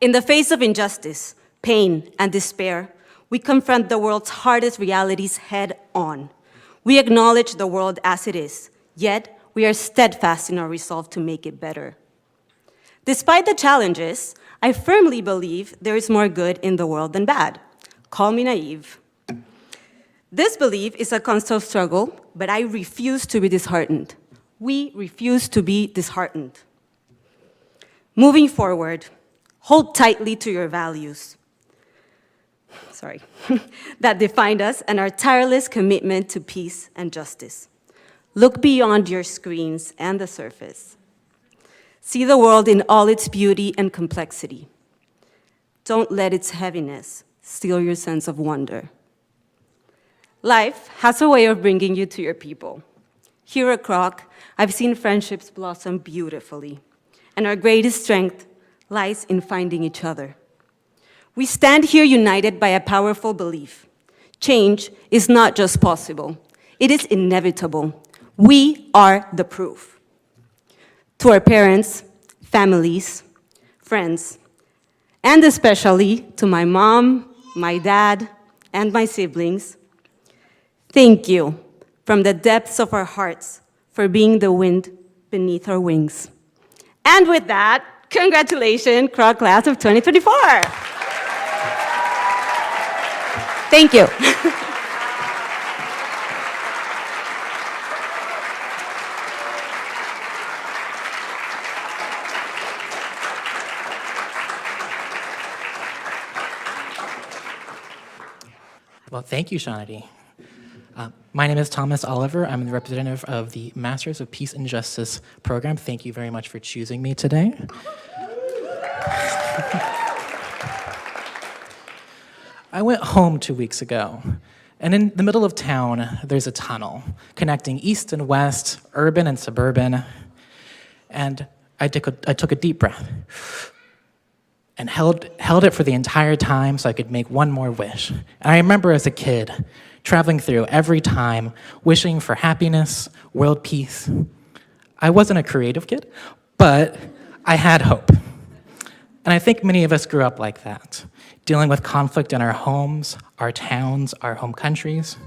Speaker 17: In the face of injustice, pain, and despair, we confront the world's hardest realities head on. We acknowledge the world as it is, yet we are steadfast in our resolve to make it better. Despite the challenges, I firmly believe there is more good in the world than bad. Call me naive. This belief is a constant struggle, but I refuse to be disheartened. We refuse to be disheartened. Moving forward, hold tightly to your values, that defined us and our tireless commitment to peace and justice. Look beyond your screens and the surface. See the world in all its beauty and complexity. Don't let its heaviness steal your sense of wonder. Life has a way of bringing you to your people. Here at Kroc, I've seen friendships blossom beautifully, and our greatest strength lies in finding each other. We stand here united by a powerful belief. Change is not just possible, it is inevitable. We are the proof. To our parents, families, friends, and especially to my mom, my dad, and my siblings, thank you from the depths of our hearts for being the wind beneath our wings. And with that, congratulations, Kroc Class of 2024. Thank you.
Speaker 18: Well, thank you, Shanadi. My name is Thomas Oliver. I'm the representative of the Masters of Peace and Justice program. Thank you very much for choosing me today. I went home 2 weeks ago, and in the middle of town, there's a tunnel connecting east and west, urban and suburban, and I took a deep breath and held it for the entire time so I could make one more wish. And I remember as a kid, traveling through every time, wishing for happiness, world peace. I wasn't a creative kid, but I had hope. And I think many of us grew up like that, dealing with conflict in our homes, our towns, our home countries,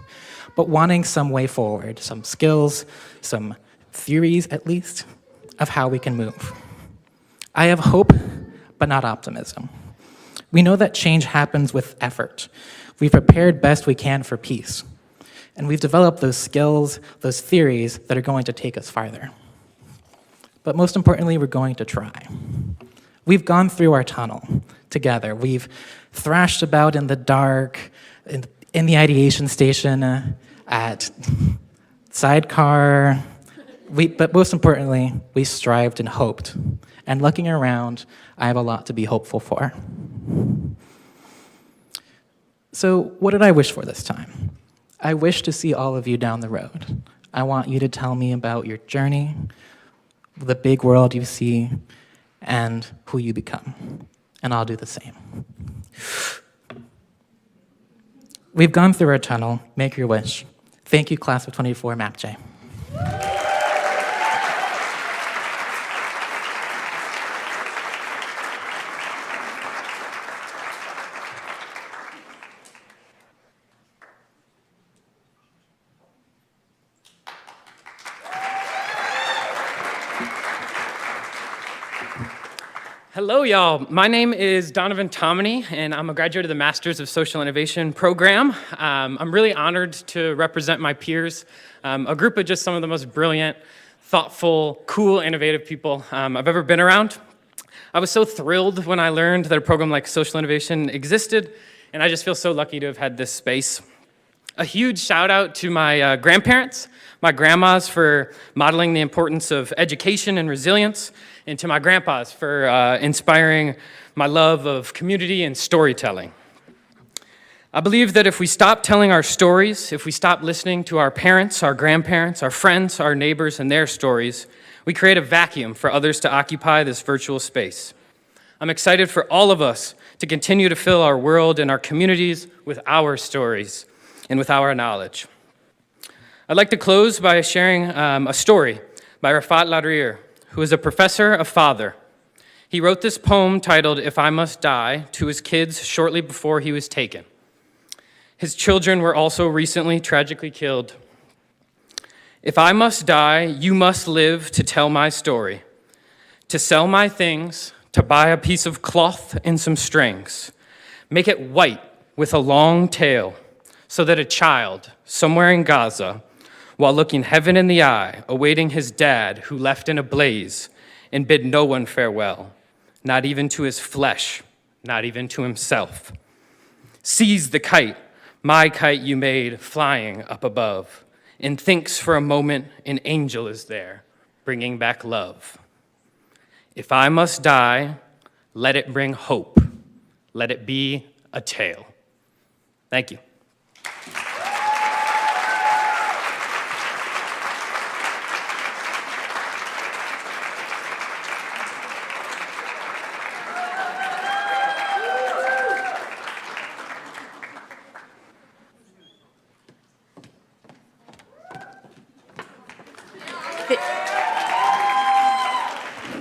Speaker 18: but wanting some way forward, some skills, some theories at least, of how we can move. I have hope, but not optimism. We know that change happens with effort. We've prepared best we can for peace, and we've developed those skills, those theories that are going to take us farther. But most importantly, we're going to try. We've gone through our tunnel together. We've thrashed about in the dark, in the ideation station, at Sidecar. But most importantly, we strived and hoped. And looking around, I have a lot to be hopeful for. So what did I wish for this time? I wish to see all of you down the road. I want you to tell me about your journey, the big world you see, and who you become. And I'll do the same. We've gone through our tunnel. Make your wish. Thank you, Class of 24 MapJ.
Speaker 19: Hello, y'all. My name is Donovan Tomini, and I'm a graduate of the Masters of Social Innovation program. I'm really honored to represent my peers, a group of just some of the most brilliant, thoughtful, cool, innovative people I've ever been around. I was so thrilled when I learned that a program like Social Innovation existed, and I just feel so lucky to have had this space. A huge shout out to my grandparents, my grandmas for modeling the importance of education and resilience, and to my grandpas for inspiring my love of community and storytelling. I believe that if we stop telling our stories, if we stop listening to our parents, our grandparents, our friends, our neighbors, and their stories, we create a vacuum for others to occupy this virtual space. I'm excited for all of us to continue to fill our world and our communities with our stories and with our knowledge. I'd like to close by sharing a story by Rafat Ladrir, who is a professor of father. He wrote this poem titled "If I Must Die" to his kids shortly before he was taken. His children were also recently tragically killed. If I must die, you must live to tell my story, to sell my things, to buy a piece of cloth and some strings, make it white with a long tail, so that a child somewhere in Gaza, while looking heaven in the eye, awaiting his dad who left in a blaze and bid no one farewell, not even to his flesh, not even to himself, sees the kite, my kite you made, flying up above, and thinks for a moment an angel is there, bringing back love. If I must die, let it bring hope. Let it be a tale. Thank you.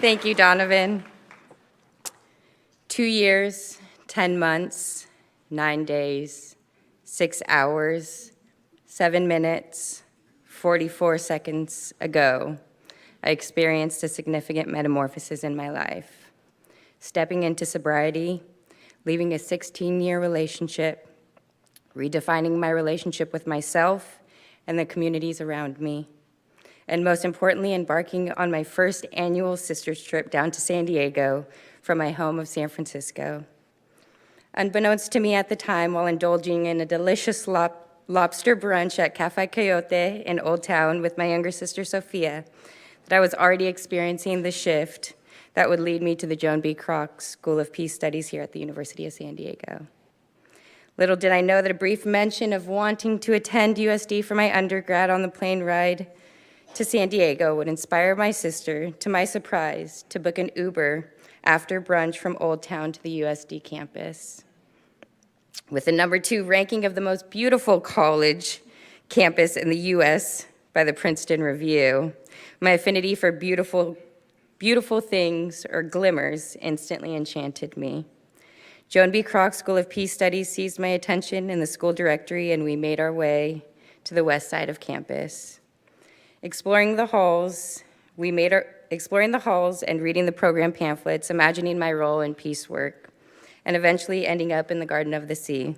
Speaker 20: Thank you, Donovan. 2 years, 10 months, 9 days, 6 hours, 7 minutes, 44 seconds ago, I experienced a significant metamorphosis in my life. Stepping into sobriety, leaving a 16-year relationship, redefining my relationship with myself and the communities around me, and most importantly, embarking on my first annual sisters trip down to San Diego from my home of San Francisco. Unbeknownst to me at the time, while indulging in a delicious lobster brunch at Cafe Coyote in Old Town with my younger sister, Sophia, that I was already experiencing the shift that would lead me to the Joan B. Kroc School of Peace Studies here at the University of San Diego. Little did I know that a brief mention of wanting to attend USD for my undergrad on the plane ride to San Diego would inspire my sister, to my surprise, to book an Uber after brunch from Old Town to the USD campus. With the #2 ranking of the most beautiful college campus in the US by the Princeton Review, my affinity for beautiful things or glimmers instantly enchanted me. Joan B. Kroc School of Peace Studies seized my attention in the school directory, and we made our way to the west side of campus. Exploring the halls and reading the program pamphlets, imagining my role in peace work, and eventually ending up in the Garden of the Sea.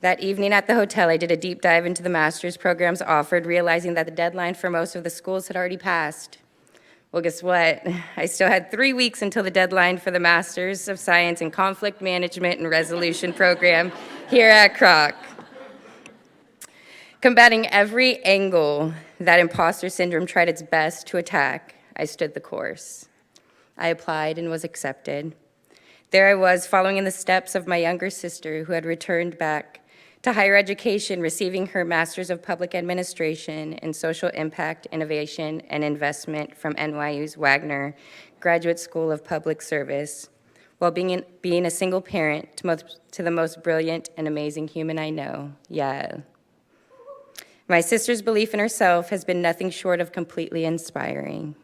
Speaker 20: That evening at the hotel, I did a deep dive into the master's programs offered, realizing that the deadline for most of the schools had already passed. Well, guess what? I still had 3 weeks until the deadline for the Master's of Science in Conflict Management and Resolution program here at Kroc. Combating every angle that imposter syndrome tried its best to attack, I stood the course. I applied and was accepted. There I was, following in the steps of my younger sister, who had returned back to higher education, receiving her Master's of Public Administration in Social Impact, Innovation, and Investment from NYU's Wagner Graduate School of Public Service, while being a single parent to the most brilliant and amazing human I know, Yael. My sister's belief in herself has been nothing short of completely inspiring,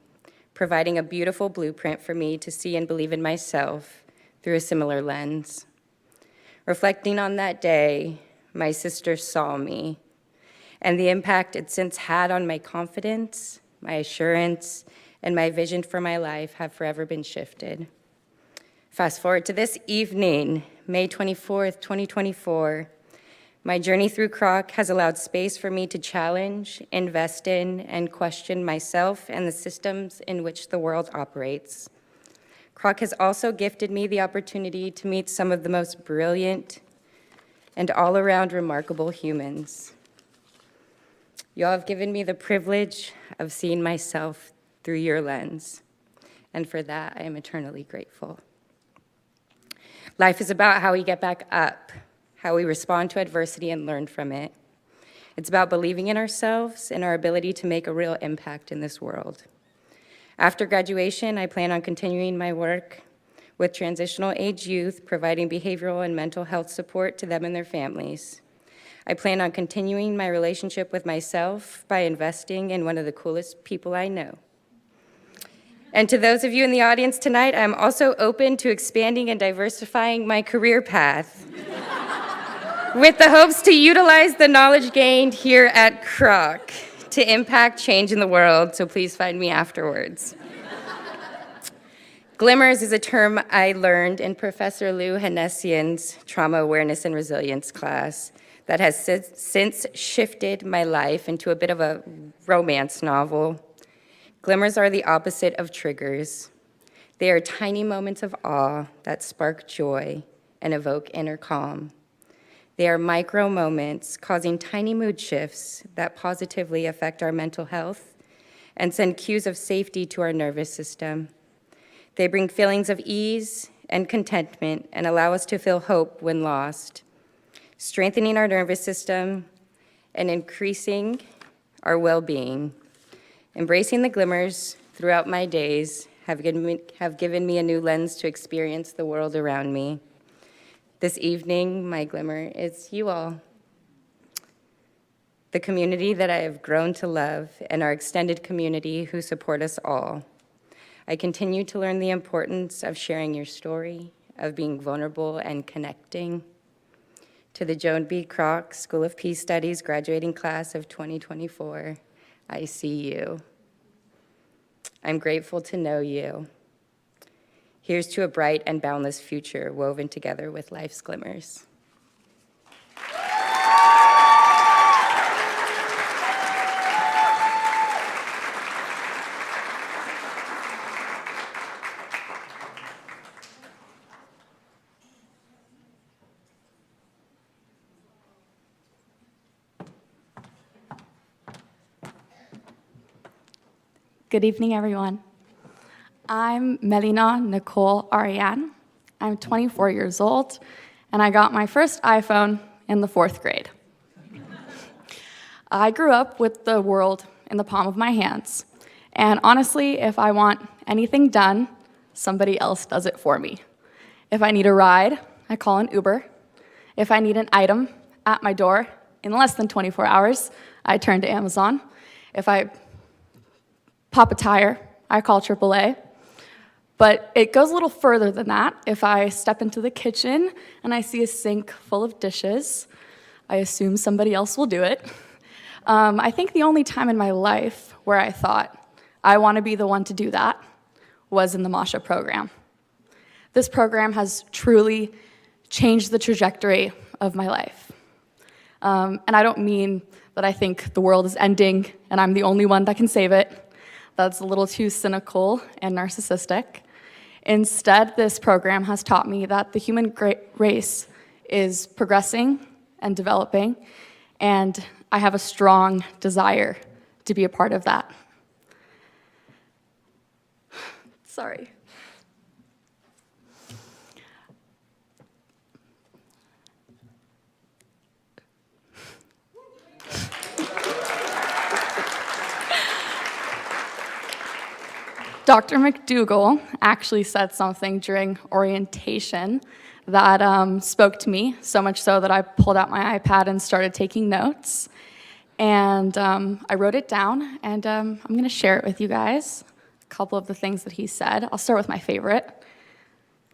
Speaker 20: providing a beautiful blueprint for me to see and believe in myself through a similar lens. Reflecting on that day, my sister saw me, and the impact it since had on my confidence, my assurance, and my vision for my life have forever been shifted. Fast forward to this evening, May 24th, 2024, my journey through Kroc has allowed space for me to challenge, invest in, and question myself and the systems in which the world operates. Kroc has also gifted me the opportunity to meet some of the most brilliant and all-around remarkable humans. You all have given me the privilege of seeing myself through your lens, and for that, I am eternally grateful. Life is about how we get back up, how we respond to adversity and learn from it. It's about believing in ourselves and our ability to make a real impact in this world. After graduation, I plan on continuing my work with transitional age youth, providing behavioral and mental health support to them and their families. I plan on continuing my relationship with myself by investing in one of the coolest people I know. And to those of you in the audience tonight, I'm also open to expanding and diversifying my career path with the hopes to utilize the knowledge gained here at Kroc to impact change in the world, so please find me afterwards. Glimmers is a term I learned in Professor Lou Hennessian's Trauma Awareness and Resilience class that has since shifted my life into a bit of a romance novel. Glimmers are the opposite of triggers. They are tiny moments of awe that spark joy and evoke inner calm. They are micro moments causing tiny mood shifts that positively affect our mental health and send cues of safety to our nervous system. They bring feelings of ease and contentment and allow us to feel hope when lost, strengthening our nervous system and increasing our well-being. Embracing the glimmers throughout my days have given me a new lens to experience the world around me. This evening, my glimmer is you all, the community that I have grown to love and our extended community who support us all. I continue to learn the importance of sharing your story, of being vulnerable and connecting. To the Joan B. Kroc School of Peace Studies graduating class of 2024, I see you. I'm grateful to know you. Here's to a bright and boundless future woven together with life's glimmers.
Speaker 21: Good evening, everyone. I'm Melina Nicole Ariane. I'm 24 years old, and I got my first iPhone in the 4th grade. I grew up with the world in the palm of my hands, and honestly, if I want anything done, somebody else does it for me. If I need a ride, I call an Uber. If I need an item at my door in less than 24 hours, I turn to Amazon. If I pop a tire, I call AAA. But it goes a little further than that. If I step into the kitchen and I see a sink full of dishes, I assume somebody else will do it. I think the only time in my life where I thought, I want to be the one to do that, was in the Masha program. This program has truly changed the trajectory of my life. And I don't mean that I think the world is ending and I'm the only one that can save it. That's a little too cynical and narcissistic. Instead, this program has taught me that the human race is progressing and developing, and I have a strong desire to be a part of that. Sorry. Dr. McDougall actually said something during orientation that spoke to me, so much so that I pulled out my iPad and started taking notes. And I wrote it down, and I'm going to share it with you guys, a couple of the things that he said. I'll start with my favorite.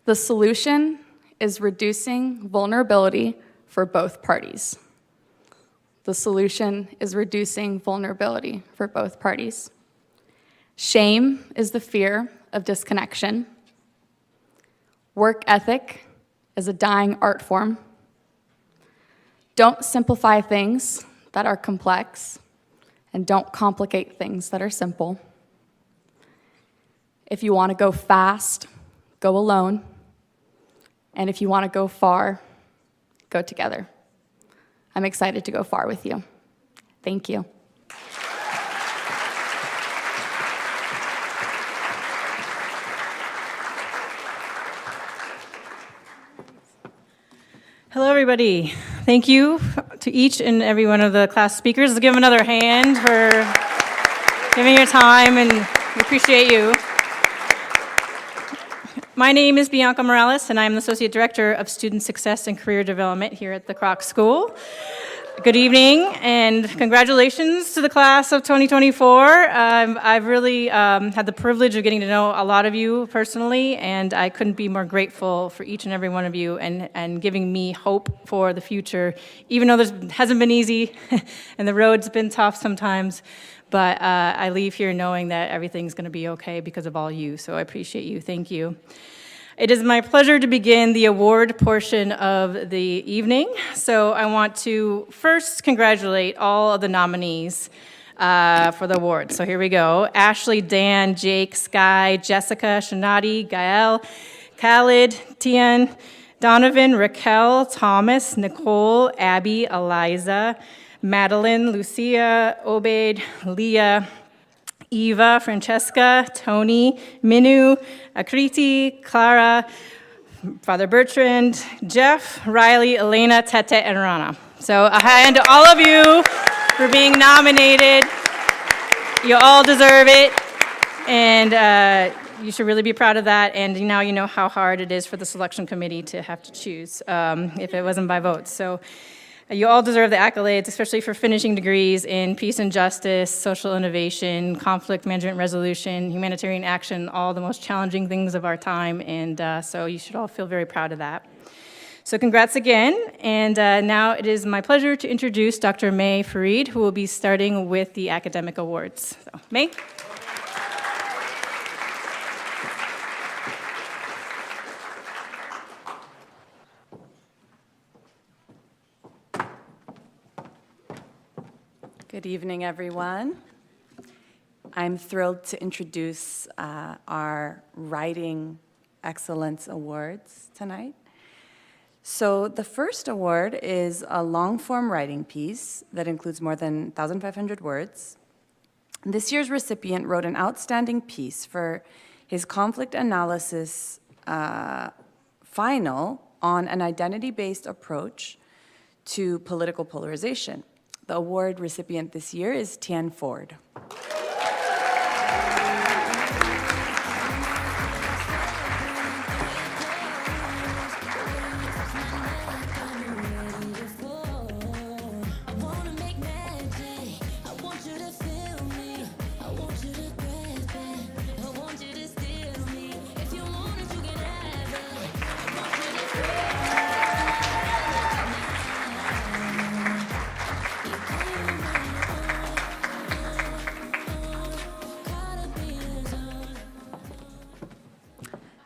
Speaker 21: The solution is reducing vulnerability for both parties. The solution is reducing vulnerability for both parties. Shame is the fear of disconnection. Work ethic is a dying art form. Don't simplify things that are complex, and don't complicate things that are simple. If you want to go fast, go alone. And if you want to go far, go together. I'm excited to go far with you. Thank you.
Speaker 4: Hello, everybody. Thank you to each and every one of the class speakers. Let's give them another hand for giving your time, and we appreciate you. My name is Bianca Morales, and I'm the Associate Director of Student Success and Career Development here at the Kroc School. Good evening, and congratulations to the class of 2024. I've really had the privilege of getting to know a lot of you personally, and I couldn't be more grateful for each and every one of you and giving me hope for the future, even though it hasn't been easy and the road's been tough sometimes. But I leave here knowing that everything's going to be okay because of all you, so I appreciate you. Thank you. It is my pleasure to begin the award portion of the evening. So I want to first congratulate all of the nominees for the award. So here we go. Ashley, Dan, Jake, Sky, Jessica, Shanadi, Gael, Khalid, Tian, Donovan, Raquel, Thomas, Nicole, Abby, Eliza, Madeline, Lucia, Obed, Leah, Eva, Francesca, Tony, Minu, Akriti, Clara, Father Bertrand, Jeff, Riley, Elena, Tete, and Rana. So a hand to all of you for being nominated. You all deserve it, and you should really be proud of that. And now you know how hard it is for the selection committee to have to choose if it wasn't by vote. So you all deserve the accolades, especially for finishing degrees in peace and justice, social innovation, conflict management resolution, humanitarian action, all the most challenging things of our time, and so you should all feel very proud of that. So congrats again, and now it is my pleasure to introduce Dr. May Farid, who will be starting with the academic awards. So, May?
Speaker 22: Good evening, everyone. I'm thrilled to introduce our Writing Excellence Awards tonight. So the first award is a long-form writing piece that includes more than 1,500 words. This year's recipient wrote an outstanding piece for his conflict analysis final on an identity-based approach to political polarization. The award recipient this year is Tian Ford.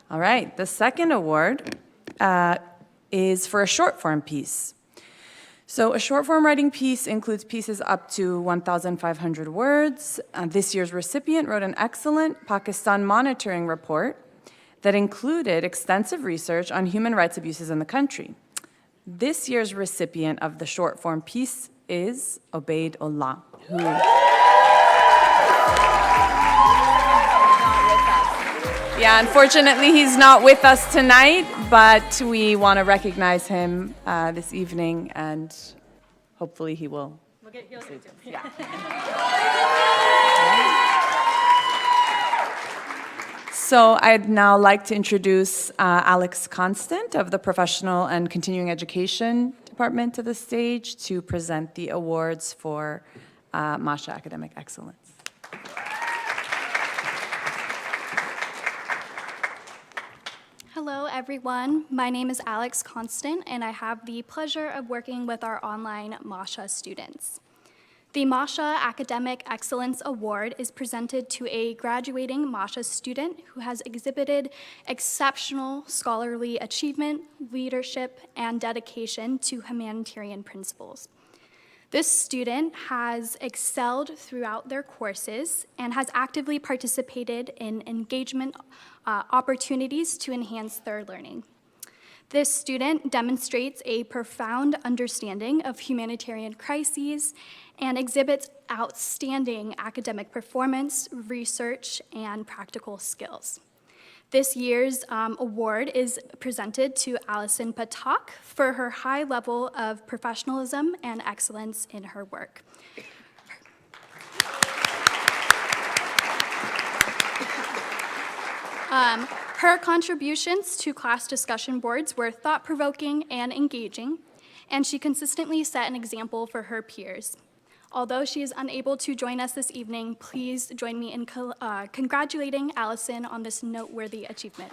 Speaker 22: All right, the second award is for a short form piece. So a short form writing piece includes pieces up to 1,500 words. This year's recipient wrote an excellent Pakistan monitoring report that included extensive research on human rights abuses in the country. This year's recipient of the short form piece is Obaid Ullah, who yeah, unfortunately, he's not with us tonight, but we want to recognize him this evening, and hopefully he will.
Speaker 4: He'll get to.
Speaker 22: Yeah. So I'd now like to introduce Alex Constant of the Professional and Continuing Education Department to the stage to present the awards for Masha Academic Excellence.
Speaker 23: Hello, everyone. My name is Alex Constant, and I have the pleasure of working with our online Masha students. The Masha Academic Excellence Award is presented to a graduating Masha student who has exhibited exceptional scholarly achievement, leadership, and dedication to humanitarian principles. This student has excelled throughout their courses and has actively participated in engagement opportunities to enhance their learning. This student demonstrates a profound understanding of humanitarian crises and exhibits outstanding academic performance, research, and practical skills. This year's award is presented to Allison Patak for her high level of professionalism and excellence in her work. Her contributions to class discussion boards were thought-provoking and engaging, and she consistently set an example for her peers. Although she is unable to join us this evening, please join me in congratulating Allison on this noteworthy achievement.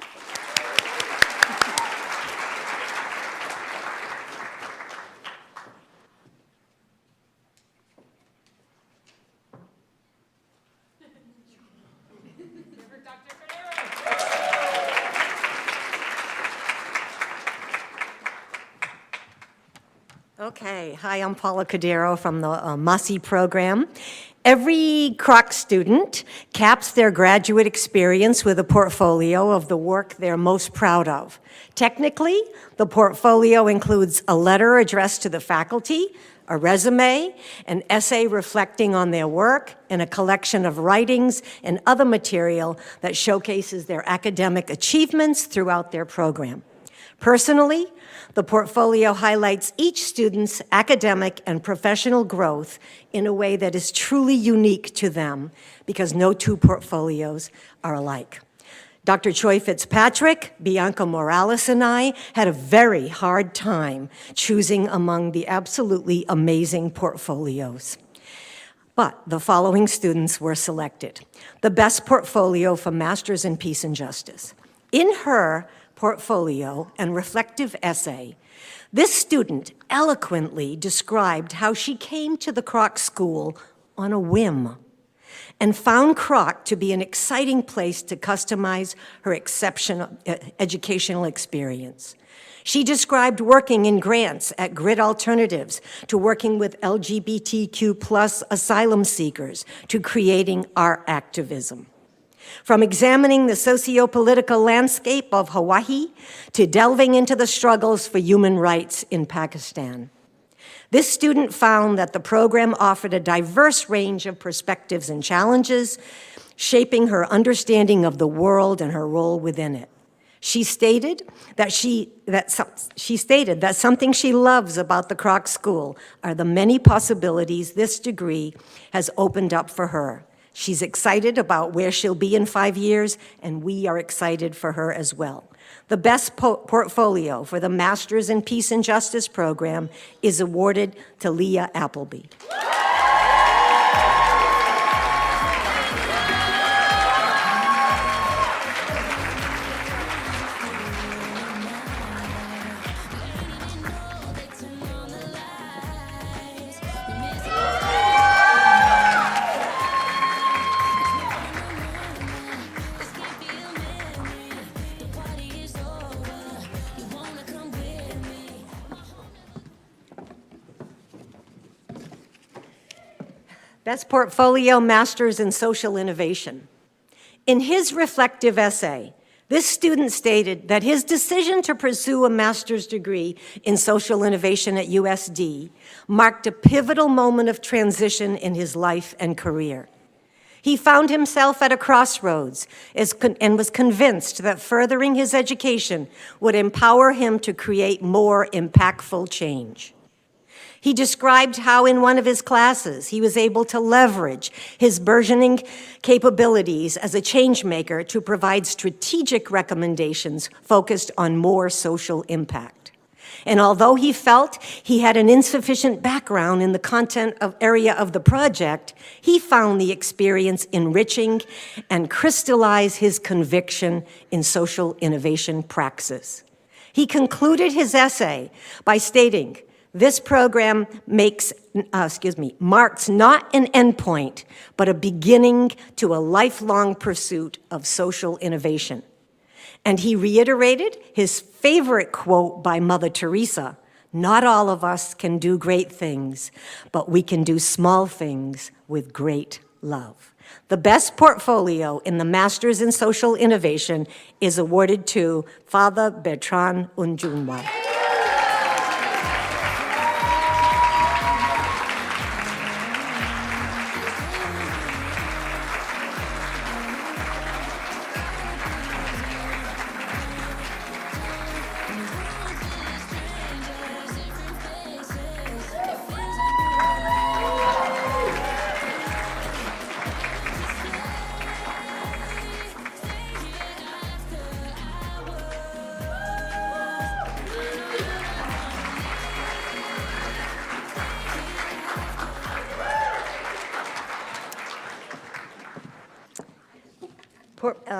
Speaker 1: Okay, hi, I'm Paula Cordero from the MASI program. Every Kroc student caps their graduate experience with a portfolio of the work they're most proud of. Technically, the portfolio includes a letter addressed to the faculty, a resume, an essay reflecting on their work, and a collection of writings and other material that showcases their academic achievements throughout their program. Personally, the portfolio highlights each student's academic and professional growth in a way that is truly unique to them, because no two portfolios are alike. Dr. Choi Fitzpatrick, Bianca Morales, and I had a very hard time choosing among the absolutely amazing portfolios. But the following students were selected. The best portfolio for Masters in Peace and Justice. In her portfolio and reflective essay, this student eloquently described how she came to the Kroc School on a whim and found Kroc to be an exciting place to customize her exceptional educational experience. She described working in grants at Grid Alternatives, to working with LGBTQ+ asylum seekers, to creating art activism. From examining the socio-political landscape of Hawaii to delving into the struggles for human rights in Pakistan. This student found that the program offered a diverse range of perspectives and challenges, shaping her understanding of the world and her role within it. She stated that something she loves about the Kroc School are the many possibilities this degree has opened up for her. She's excited about where she'll be in 5 years, and we are excited for her as well. The best portfolio for the Masters in Peace and Justice program is awarded to Leah Appleby. Best Portfolio, Masters in Social Innovation. In his reflective essay, this student stated that his decision to pursue a master's degree in social innovation at USD marked a pivotal moment of transition in his life and career. He found himself at a crossroads and was convinced that furthering his education would empower him to create more impactful change. He described how in one of his classes, he was able to leverage his burgeoning capabilities as a change maker to provide strategic recommendations focused on more social impact. And although he felt he had an insufficient background in the content area of the project, he found the experience enriching and crystallized his conviction in social innovation praxis. He concluded his essay by stating, "This program marks not an endpoint, but a beginning to a lifelong pursuit of social innovation." And he reiterated his favorite quote by Mother Teresa, "Not all of us can do great things, but we can do small things with great love." The best portfolio in the Masters in Social Innovation is awarded to Father Bertrand Unjunwa.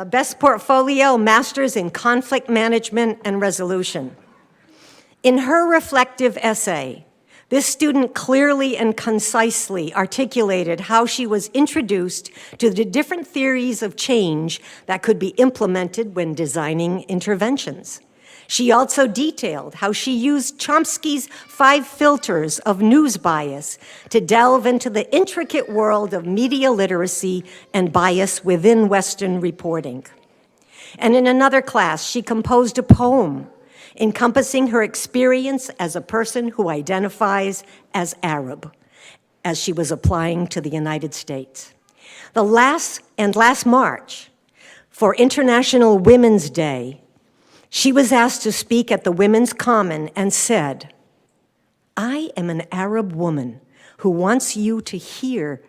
Speaker 1: Best Portfolio, Masters in Conflict Management and Resolution. In her reflective essay, this student clearly and concisely articulated how she was introduced to the different theories of change that could be implemented when designing interventions. She also detailed how she used Chomsky's 5 filters of news bias to delve into the intricate world of media literacy and bias within Western reporting. And in another class, she composed a poem encompassing her experience as a person who identifies as Arab, as she was applying to the United States. Last March, for International Women's Day, she was asked to speak at the Women's Common and said, "I am an Arab woman who wants you to hear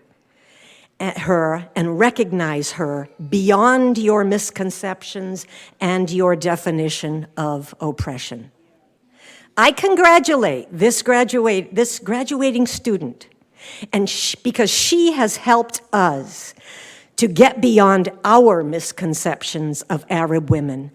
Speaker 1: her and recognize her beyond your misconceptions and your definition of oppression." I congratulate this graduating student, and because she has helped us to get beyond our misconceptions of Arab women.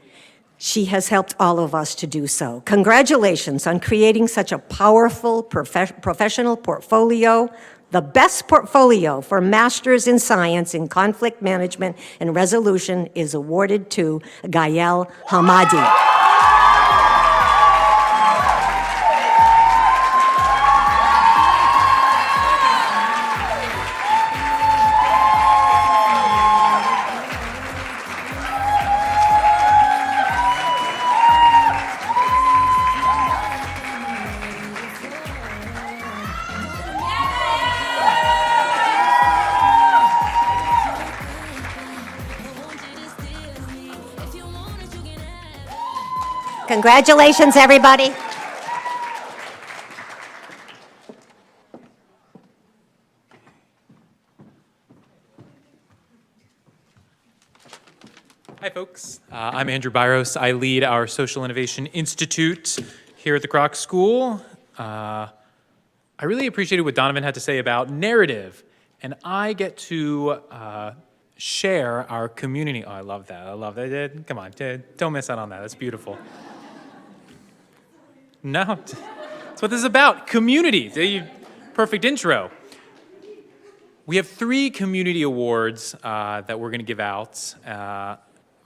Speaker 1: She has helped all of us to do so. Congratulations on creating such a powerful professional portfolio. The best portfolio for Masters in Science in Conflict Management and Resolution is awarded to Gael Hamadi. Congratulations, everybody.
Speaker 9: Hi, folks. I'm Andrew Byros. I lead our Social Innovation Institute here at the Kroc School. I really appreciated what Donovan had to say about narrative, and I get to share our community. Oh, I love that. I love that. Come on, don't miss out on that. That's beautiful. No, that's what this is about. Community. Perfect intro. We have 3 community awards that we're going to give out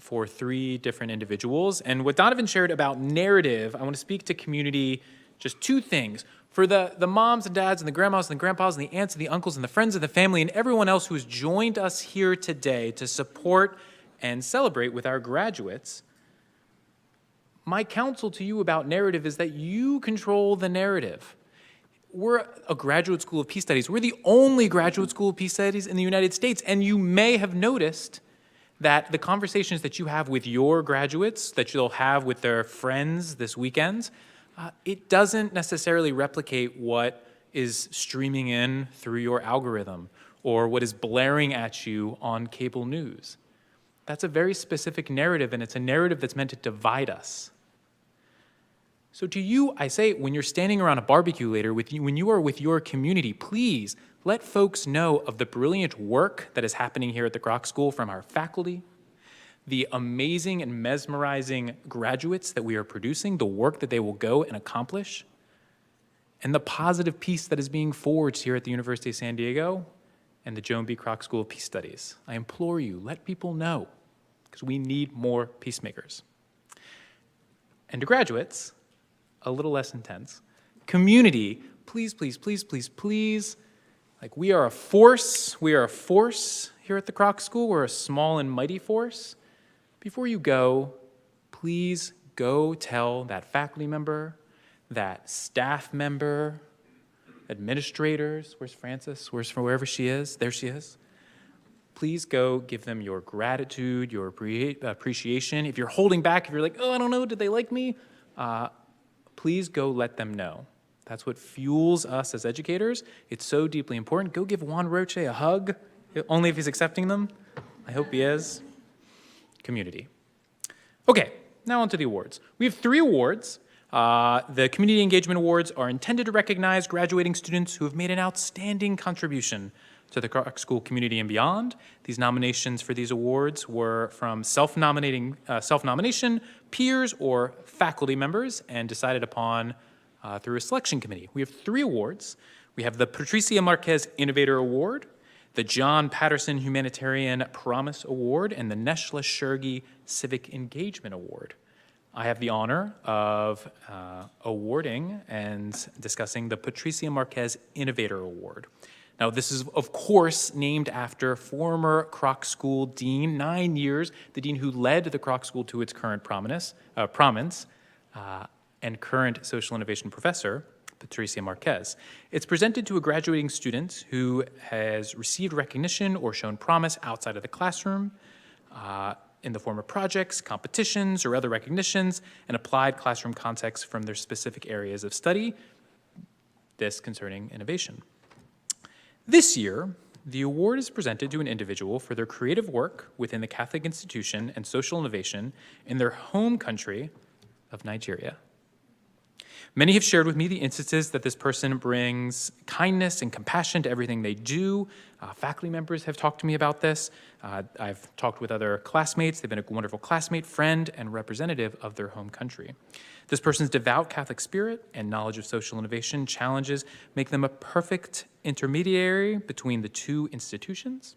Speaker 9: for 3 different individuals. And what Donovan shared about narrative, I want to speak to community, just 2 things. For the moms and dads and the grandmas and the grandpas and the aunts and the uncles and the friends of the family and everyone else who has joined us here today to support and celebrate with our graduates, my counsel to you about narrative is that you control the narrative. We're a graduate school of peace studies. We're the only graduate school of peace studies in the United States, and you may have noticed that the conversations that you have with your graduates, that you'll have with their friends this weekend, it doesn't necessarily replicate what is streaming in through your algorithm or what is blaring at you on cable news. That's a very specific narrative, and it's a narrative that's meant to divide us. So to you, I say, when you're standing around a barbecue later, when you are with your community, please let folks know of the brilliant work that is happening here at the Kroc School from our faculty, the amazing and mesmerizing graduates that we are producing, the work that they will go and accomplish, and the positive peace that is being forged here at the University of San Diego and the Joan B. Kroc School of Peace Studies. I implore you, let people know, because we need more peacemakers. And to graduates, a little less intense, community, please, please, please, please, please, like we are a force here at the Kroc School. We're a small and mighty force. Before you go, please go tell that faculty member, that staff member, administrators, where's Frances? Wherever she is? There she is. Please go give them your gratitude, your appreciation. If you're holding back, if you're like, oh, I don't know, did they like me? Please go let them know. That's what fuels us as educators. It's so deeply important. Go give Juan Roche a hug, only if he's accepting them. I hope he is. Community. Okay, now on to the awards. We have 3 awards. The Community Engagement Awards are intended to recognize graduating students who have made an outstanding contribution to the Kroc School community and beyond. These nominations for these awards were from self-nomination, peers, or faculty members, and decided upon through a selection committee. We have 3 awards. We have the Patricia Marquez Innovator Award, the John Patterson Humanitarian Promise Award, and the Neshla Shergi Civic Engagement Award. I have the honor of awarding and discussing the Patricia Marquez Innovator Award. Now, this is, of course, named after former Kroc School Dean, 9 years, the dean who led the Kroc School to its current prominence, and current social innovation professor, Patricia Marquez. It's presented to a graduating student who has received recognition or shown promise outside of the classroom in the form of projects, competitions, or other recognitions, and applied classroom contexts from their specific areas of study, this concerning innovation. This year, the award is presented to an individual for their creative work within the Catholic institution and social innovation in their home country of Nigeria. Many have shared with me the instances that this person brings kindness and compassion to everything they do. Faculty members have talked to me about this. I've talked with other classmates. They've been a wonderful classmate, friend, and representative of their home country. This person's devout Catholic spirit and knowledge of social innovation challenges make them a perfect intermediary between the 2 institutions.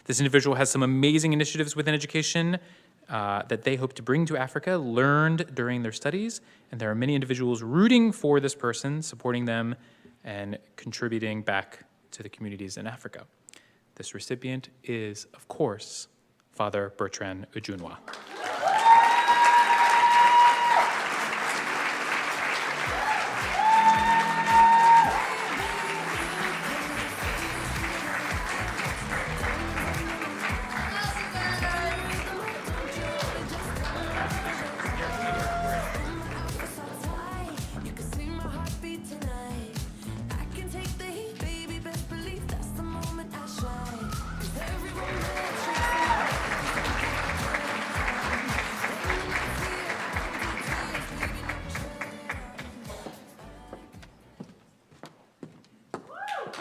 Speaker 9: This individual has some amazing initiatives within education that they hope to bring to Africa, learned during their studies, and there are many individuals rooting for this person, supporting them, and contributing back to the communities in Africa. This recipient is, of course, Father Bertrand Ujunwa.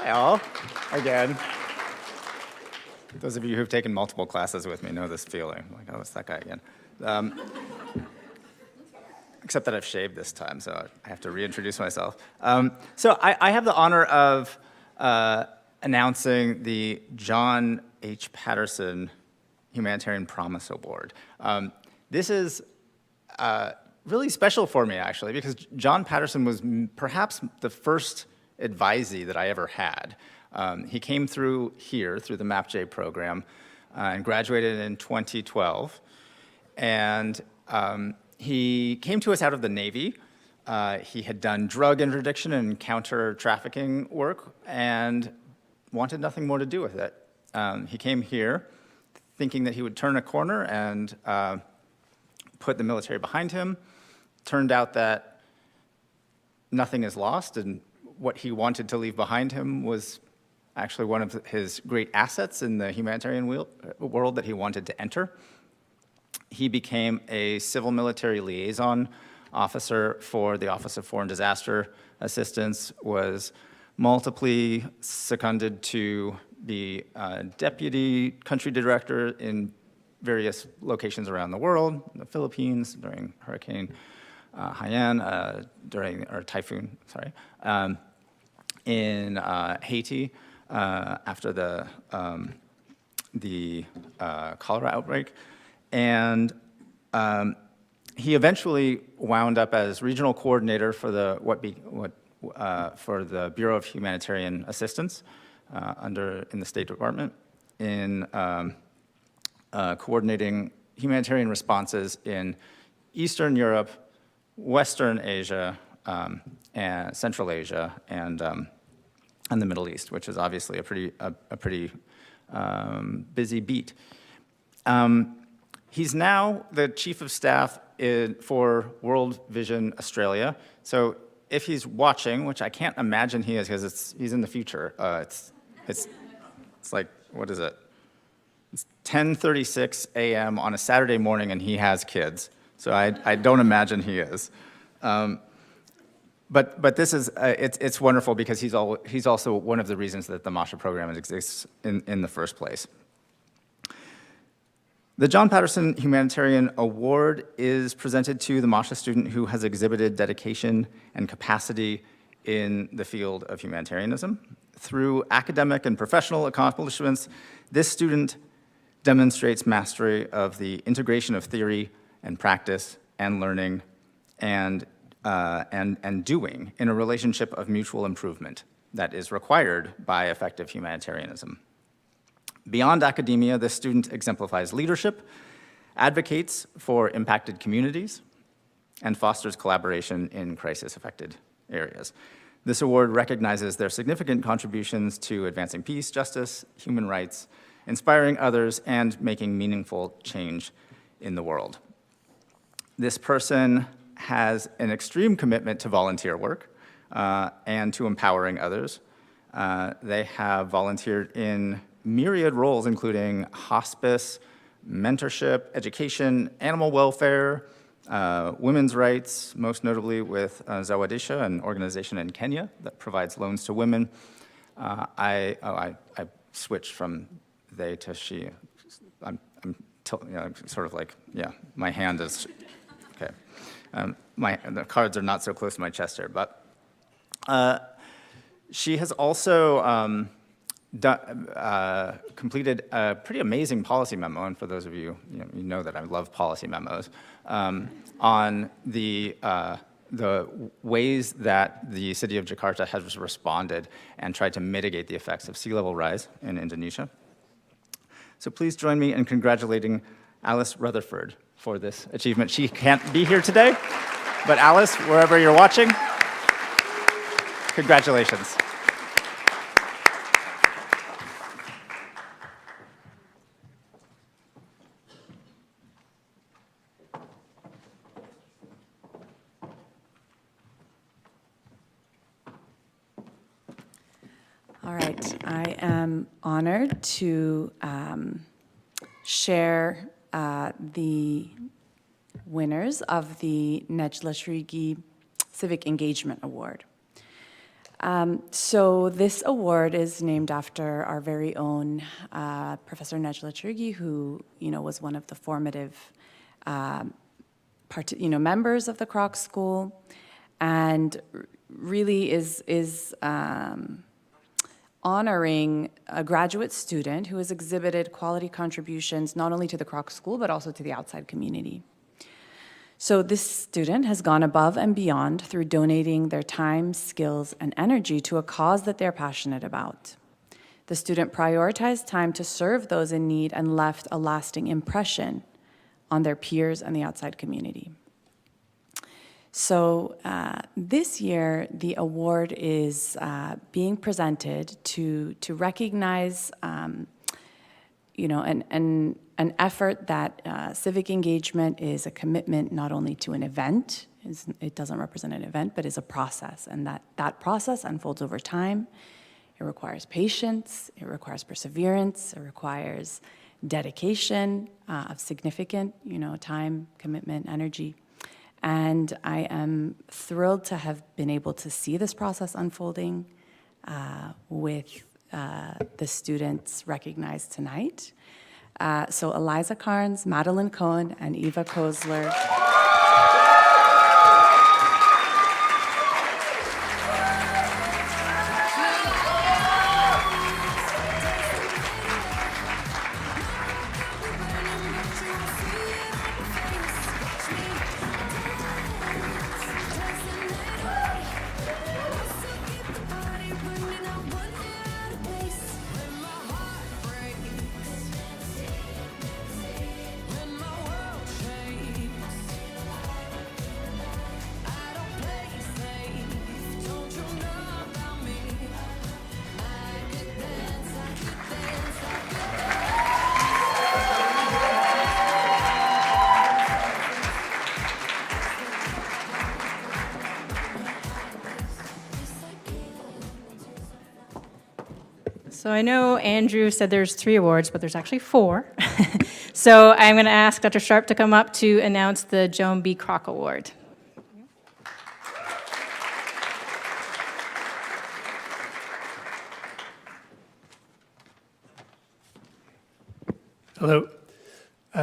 Speaker 15: Hi, all. Again. Those of you who've taken multiple classes with me know this feeling. Like, oh, it's that guy again. Except that I've shaved this time, so I have to reintroduce myself. So I have the honor of announcing the John H. Patterson Humanitarian Promise Award. This is really special for me, actually, because John Patterson was perhaps the first advisee that I ever had. He came through here, through the MAPJ program, and graduated in 2012. And he came to us out of the Navy. He had done drug interdiction and counter-trafficking work and wanted nothing more to do with it. He came here thinking that he would turn a corner and put the military behind him. Turned out that nothing is lost, and what he wanted to leave behind him was actually one of his great assets in the humanitarian world that he wanted to enter. He became a civil military liaison officer for the Office of Foreign Disaster Assistance, was multiply seconded to be deputy country director in various locations around the world, the Philippines during Hurricane Haiyan, or Typhoon, sorry, in Haiti after the cholera outbreak. And he eventually wound up as regional coordinator for the for the Bureau of Humanitarian Assistance in the State Department in coordinating humanitarian responses in Eastern Europe, Western Asia, and Central Asia, and the Middle East, which is obviously a pretty busy beat. He's now the chief of staff for World Vision Australia. So if he's watching, which I can't imagine he is because he's in the future. It's like, what is it? It's 10:36 a.m. on a Saturday morning, and he has kids. So I don't imagine he is. But this is, it's wonderful because he's also one of the reasons that the Masha program exists in the first place. The John Patterson Humanitarian Award is presented to the Masha student who has exhibited dedication and capacity in the field of humanitarianism. Through academic and professional accomplishments, this student demonstrates mastery of the integration of theory and practice and learning and doing in a relationship of mutual improvement that is required by effective humanitarianism. Beyond academia, this student exemplifies leadership, advocates for impacted communities, and fosters collaboration in crisis-affected areas. This award recognizes their significant contributions to advancing peace, justice, human rights, inspiring others, and making meaningful change in the world. This person has an extreme commitment to volunteer work and to empowering others. They have volunteered in myriad roles, including hospice, mentorship, education, animal welfare, women's rights, most notably with Zawadisha, an organization in Kenya that provides loans to women. I switched from they to she. I'm sort of like, yeah, my hand is, okay. The cards are not so close to my chest here, but she has also completed a pretty amazing policy memo, and for those of you, you know that I love policy memos, on the ways that the city of Jakarta has responded and tried to mitigate the effects of sea level rise in Indonesia. So please join me in congratulating Alice Rutherford for this achievement. She can't be here today, but Alice, wherever you're watching, congratulations.
Speaker 22: All right, I am honored to share the winners of the Nejla Shrigi Civic Engagement Award. So this award is named after our very own Professor Nejla Shrigi, who was one of the formative members of the Kroc School, and really is honoring a graduate student who has exhibited quality contributions not only to the Kroc School, but also to the outside community. So this student has gone above and beyond through donating their time, skills, and energy to a cause that they're passionate about. The student prioritized time to serve those in need and left a lasting impression on their peers and the outside community. So this year, the award is being presented to recognize, an effort that civic engagement is a commitment not only to an event, it doesn't represent an event, but is a process, and that process unfolds over time. It requires patience, it requires perseverance, it requires dedication of significant, time, commitment, energy. And I am thrilled to have been able to see this process unfolding with the students recognized tonight. So Eliza Carnes, Madeline Cohen, and Eva Kozler.
Speaker 4: So I know Andrew said there's 3 awards, but there's actually 4. So I'm going to ask Dr. Sharp to come up to announce the Joan B. Kroc Award.
Speaker 2: Hello.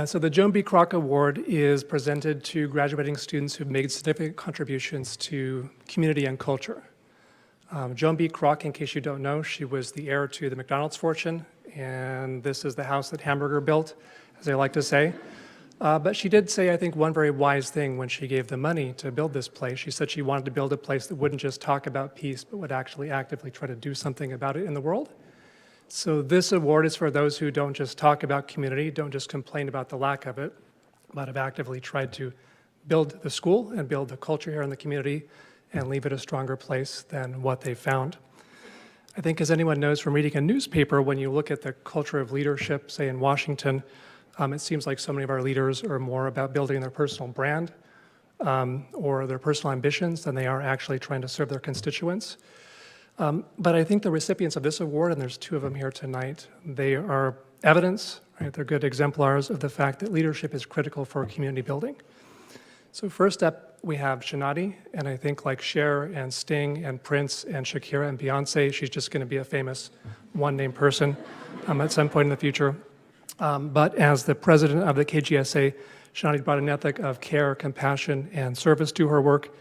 Speaker 2: So the Joan B. Kroc Award is presented to graduating students who've made significant contributions to community and culture. Joan B. Kroc, in case you don't know, she was the heir to the McDonald's fortune, and this is the house that Hamburger built, as they like to say. But she did say, I think, one very wise thing when she gave the money to build this place. She said she wanted to build a place that wouldn't just talk about peace, but would actually actively try to do something about it in the world. So this award is for those who don't just talk about community, don't just complain about the lack of it, but have actively tried to build the school and build the culture here in the community and leave it a stronger place than what they found. I think, as anyone knows from reading a newspaper, when you look at the culture of leadership, say in Washington, it seems like so many of our leaders are more about building their personal brand or their personal ambitions than they are actually trying to serve their constituents. But I think the recipients of this award, and there's two of them here tonight, they are evidence, right? They're good exemplars of the fact that leadership is critical for community building. So first up, we have Shinadi, and I think like Cher and Sting and Prince and Shakira and Beyonce, she's just going to be a famous one-name person at some point in the future. But as the president of the KGSA, Shinadi brought an ethic of care, compassion, and service to her work,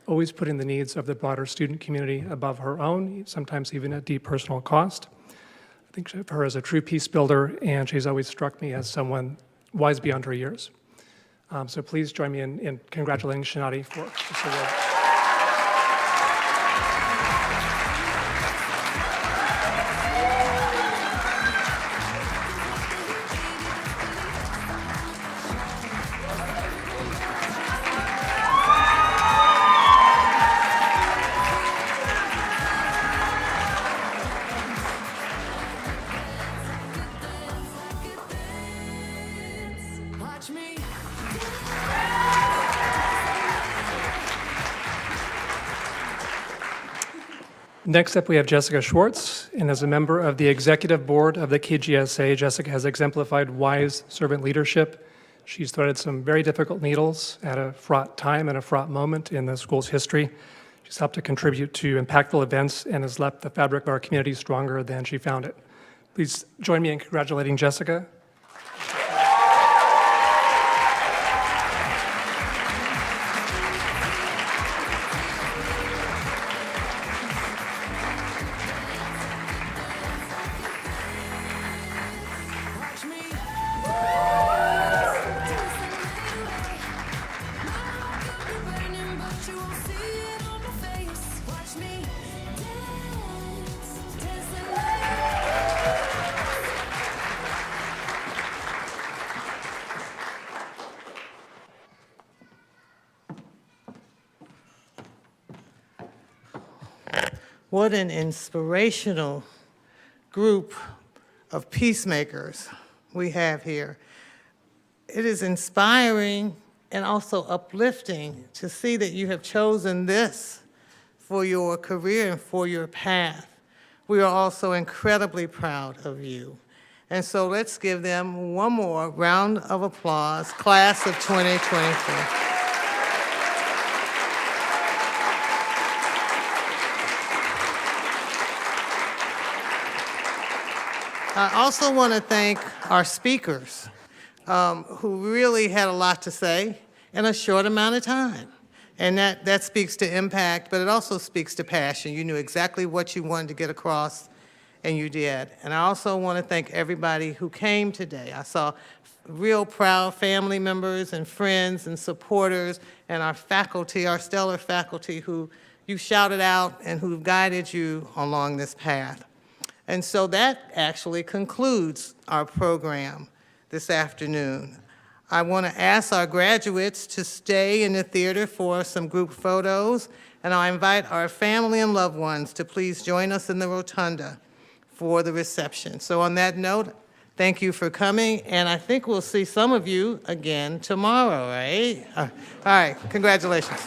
Speaker 2: always putting the needs of the broader student community above her own, sometimes even at deep personal cost. I think of her as a true peace builder, and she's always struck me as someone wise beyond her years. So please join me in congratulating Shinadi for this award.
Speaker 3: Watch me.
Speaker 2: Next up, we have Jessica Schwartz, and as a member of the executive board of the KGSA, Jessica has exemplified wise servant leadership. She's threaded some very difficult needles at a fraught time and a fraught moment in the school's history. She's helped to contribute to impactful events and has left the fabric of our community stronger than she found it. Please join me in congratulating Jessica.
Speaker 11: What an inspirational group of peacemakers we have here. It is inspiring and also uplifting to see that you have chosen this for your career and for your path. We are also incredibly proud of you. And so let's give them one more round of applause, class of 2024. I also want to thank our speakers who really had a lot to say in a short amount of time. And that speaks to impact, but it also speaks to passion. You knew exactly what you wanted to get across, and you did. And I also want to thank everybody who came today. I saw real proud family members and friends and supporters, and our faculty, our stellar faculty who you shouted out and who guided you along this path. And so that actually concludes our program this afternoon. I want to ask our graduates to stay in the theater for some group photos, and I invite our family and loved ones to please join us in the rotunda for the reception. So on that note, thank you for coming, and I think we'll see some of you again tomorrow, right? All right, congratulations.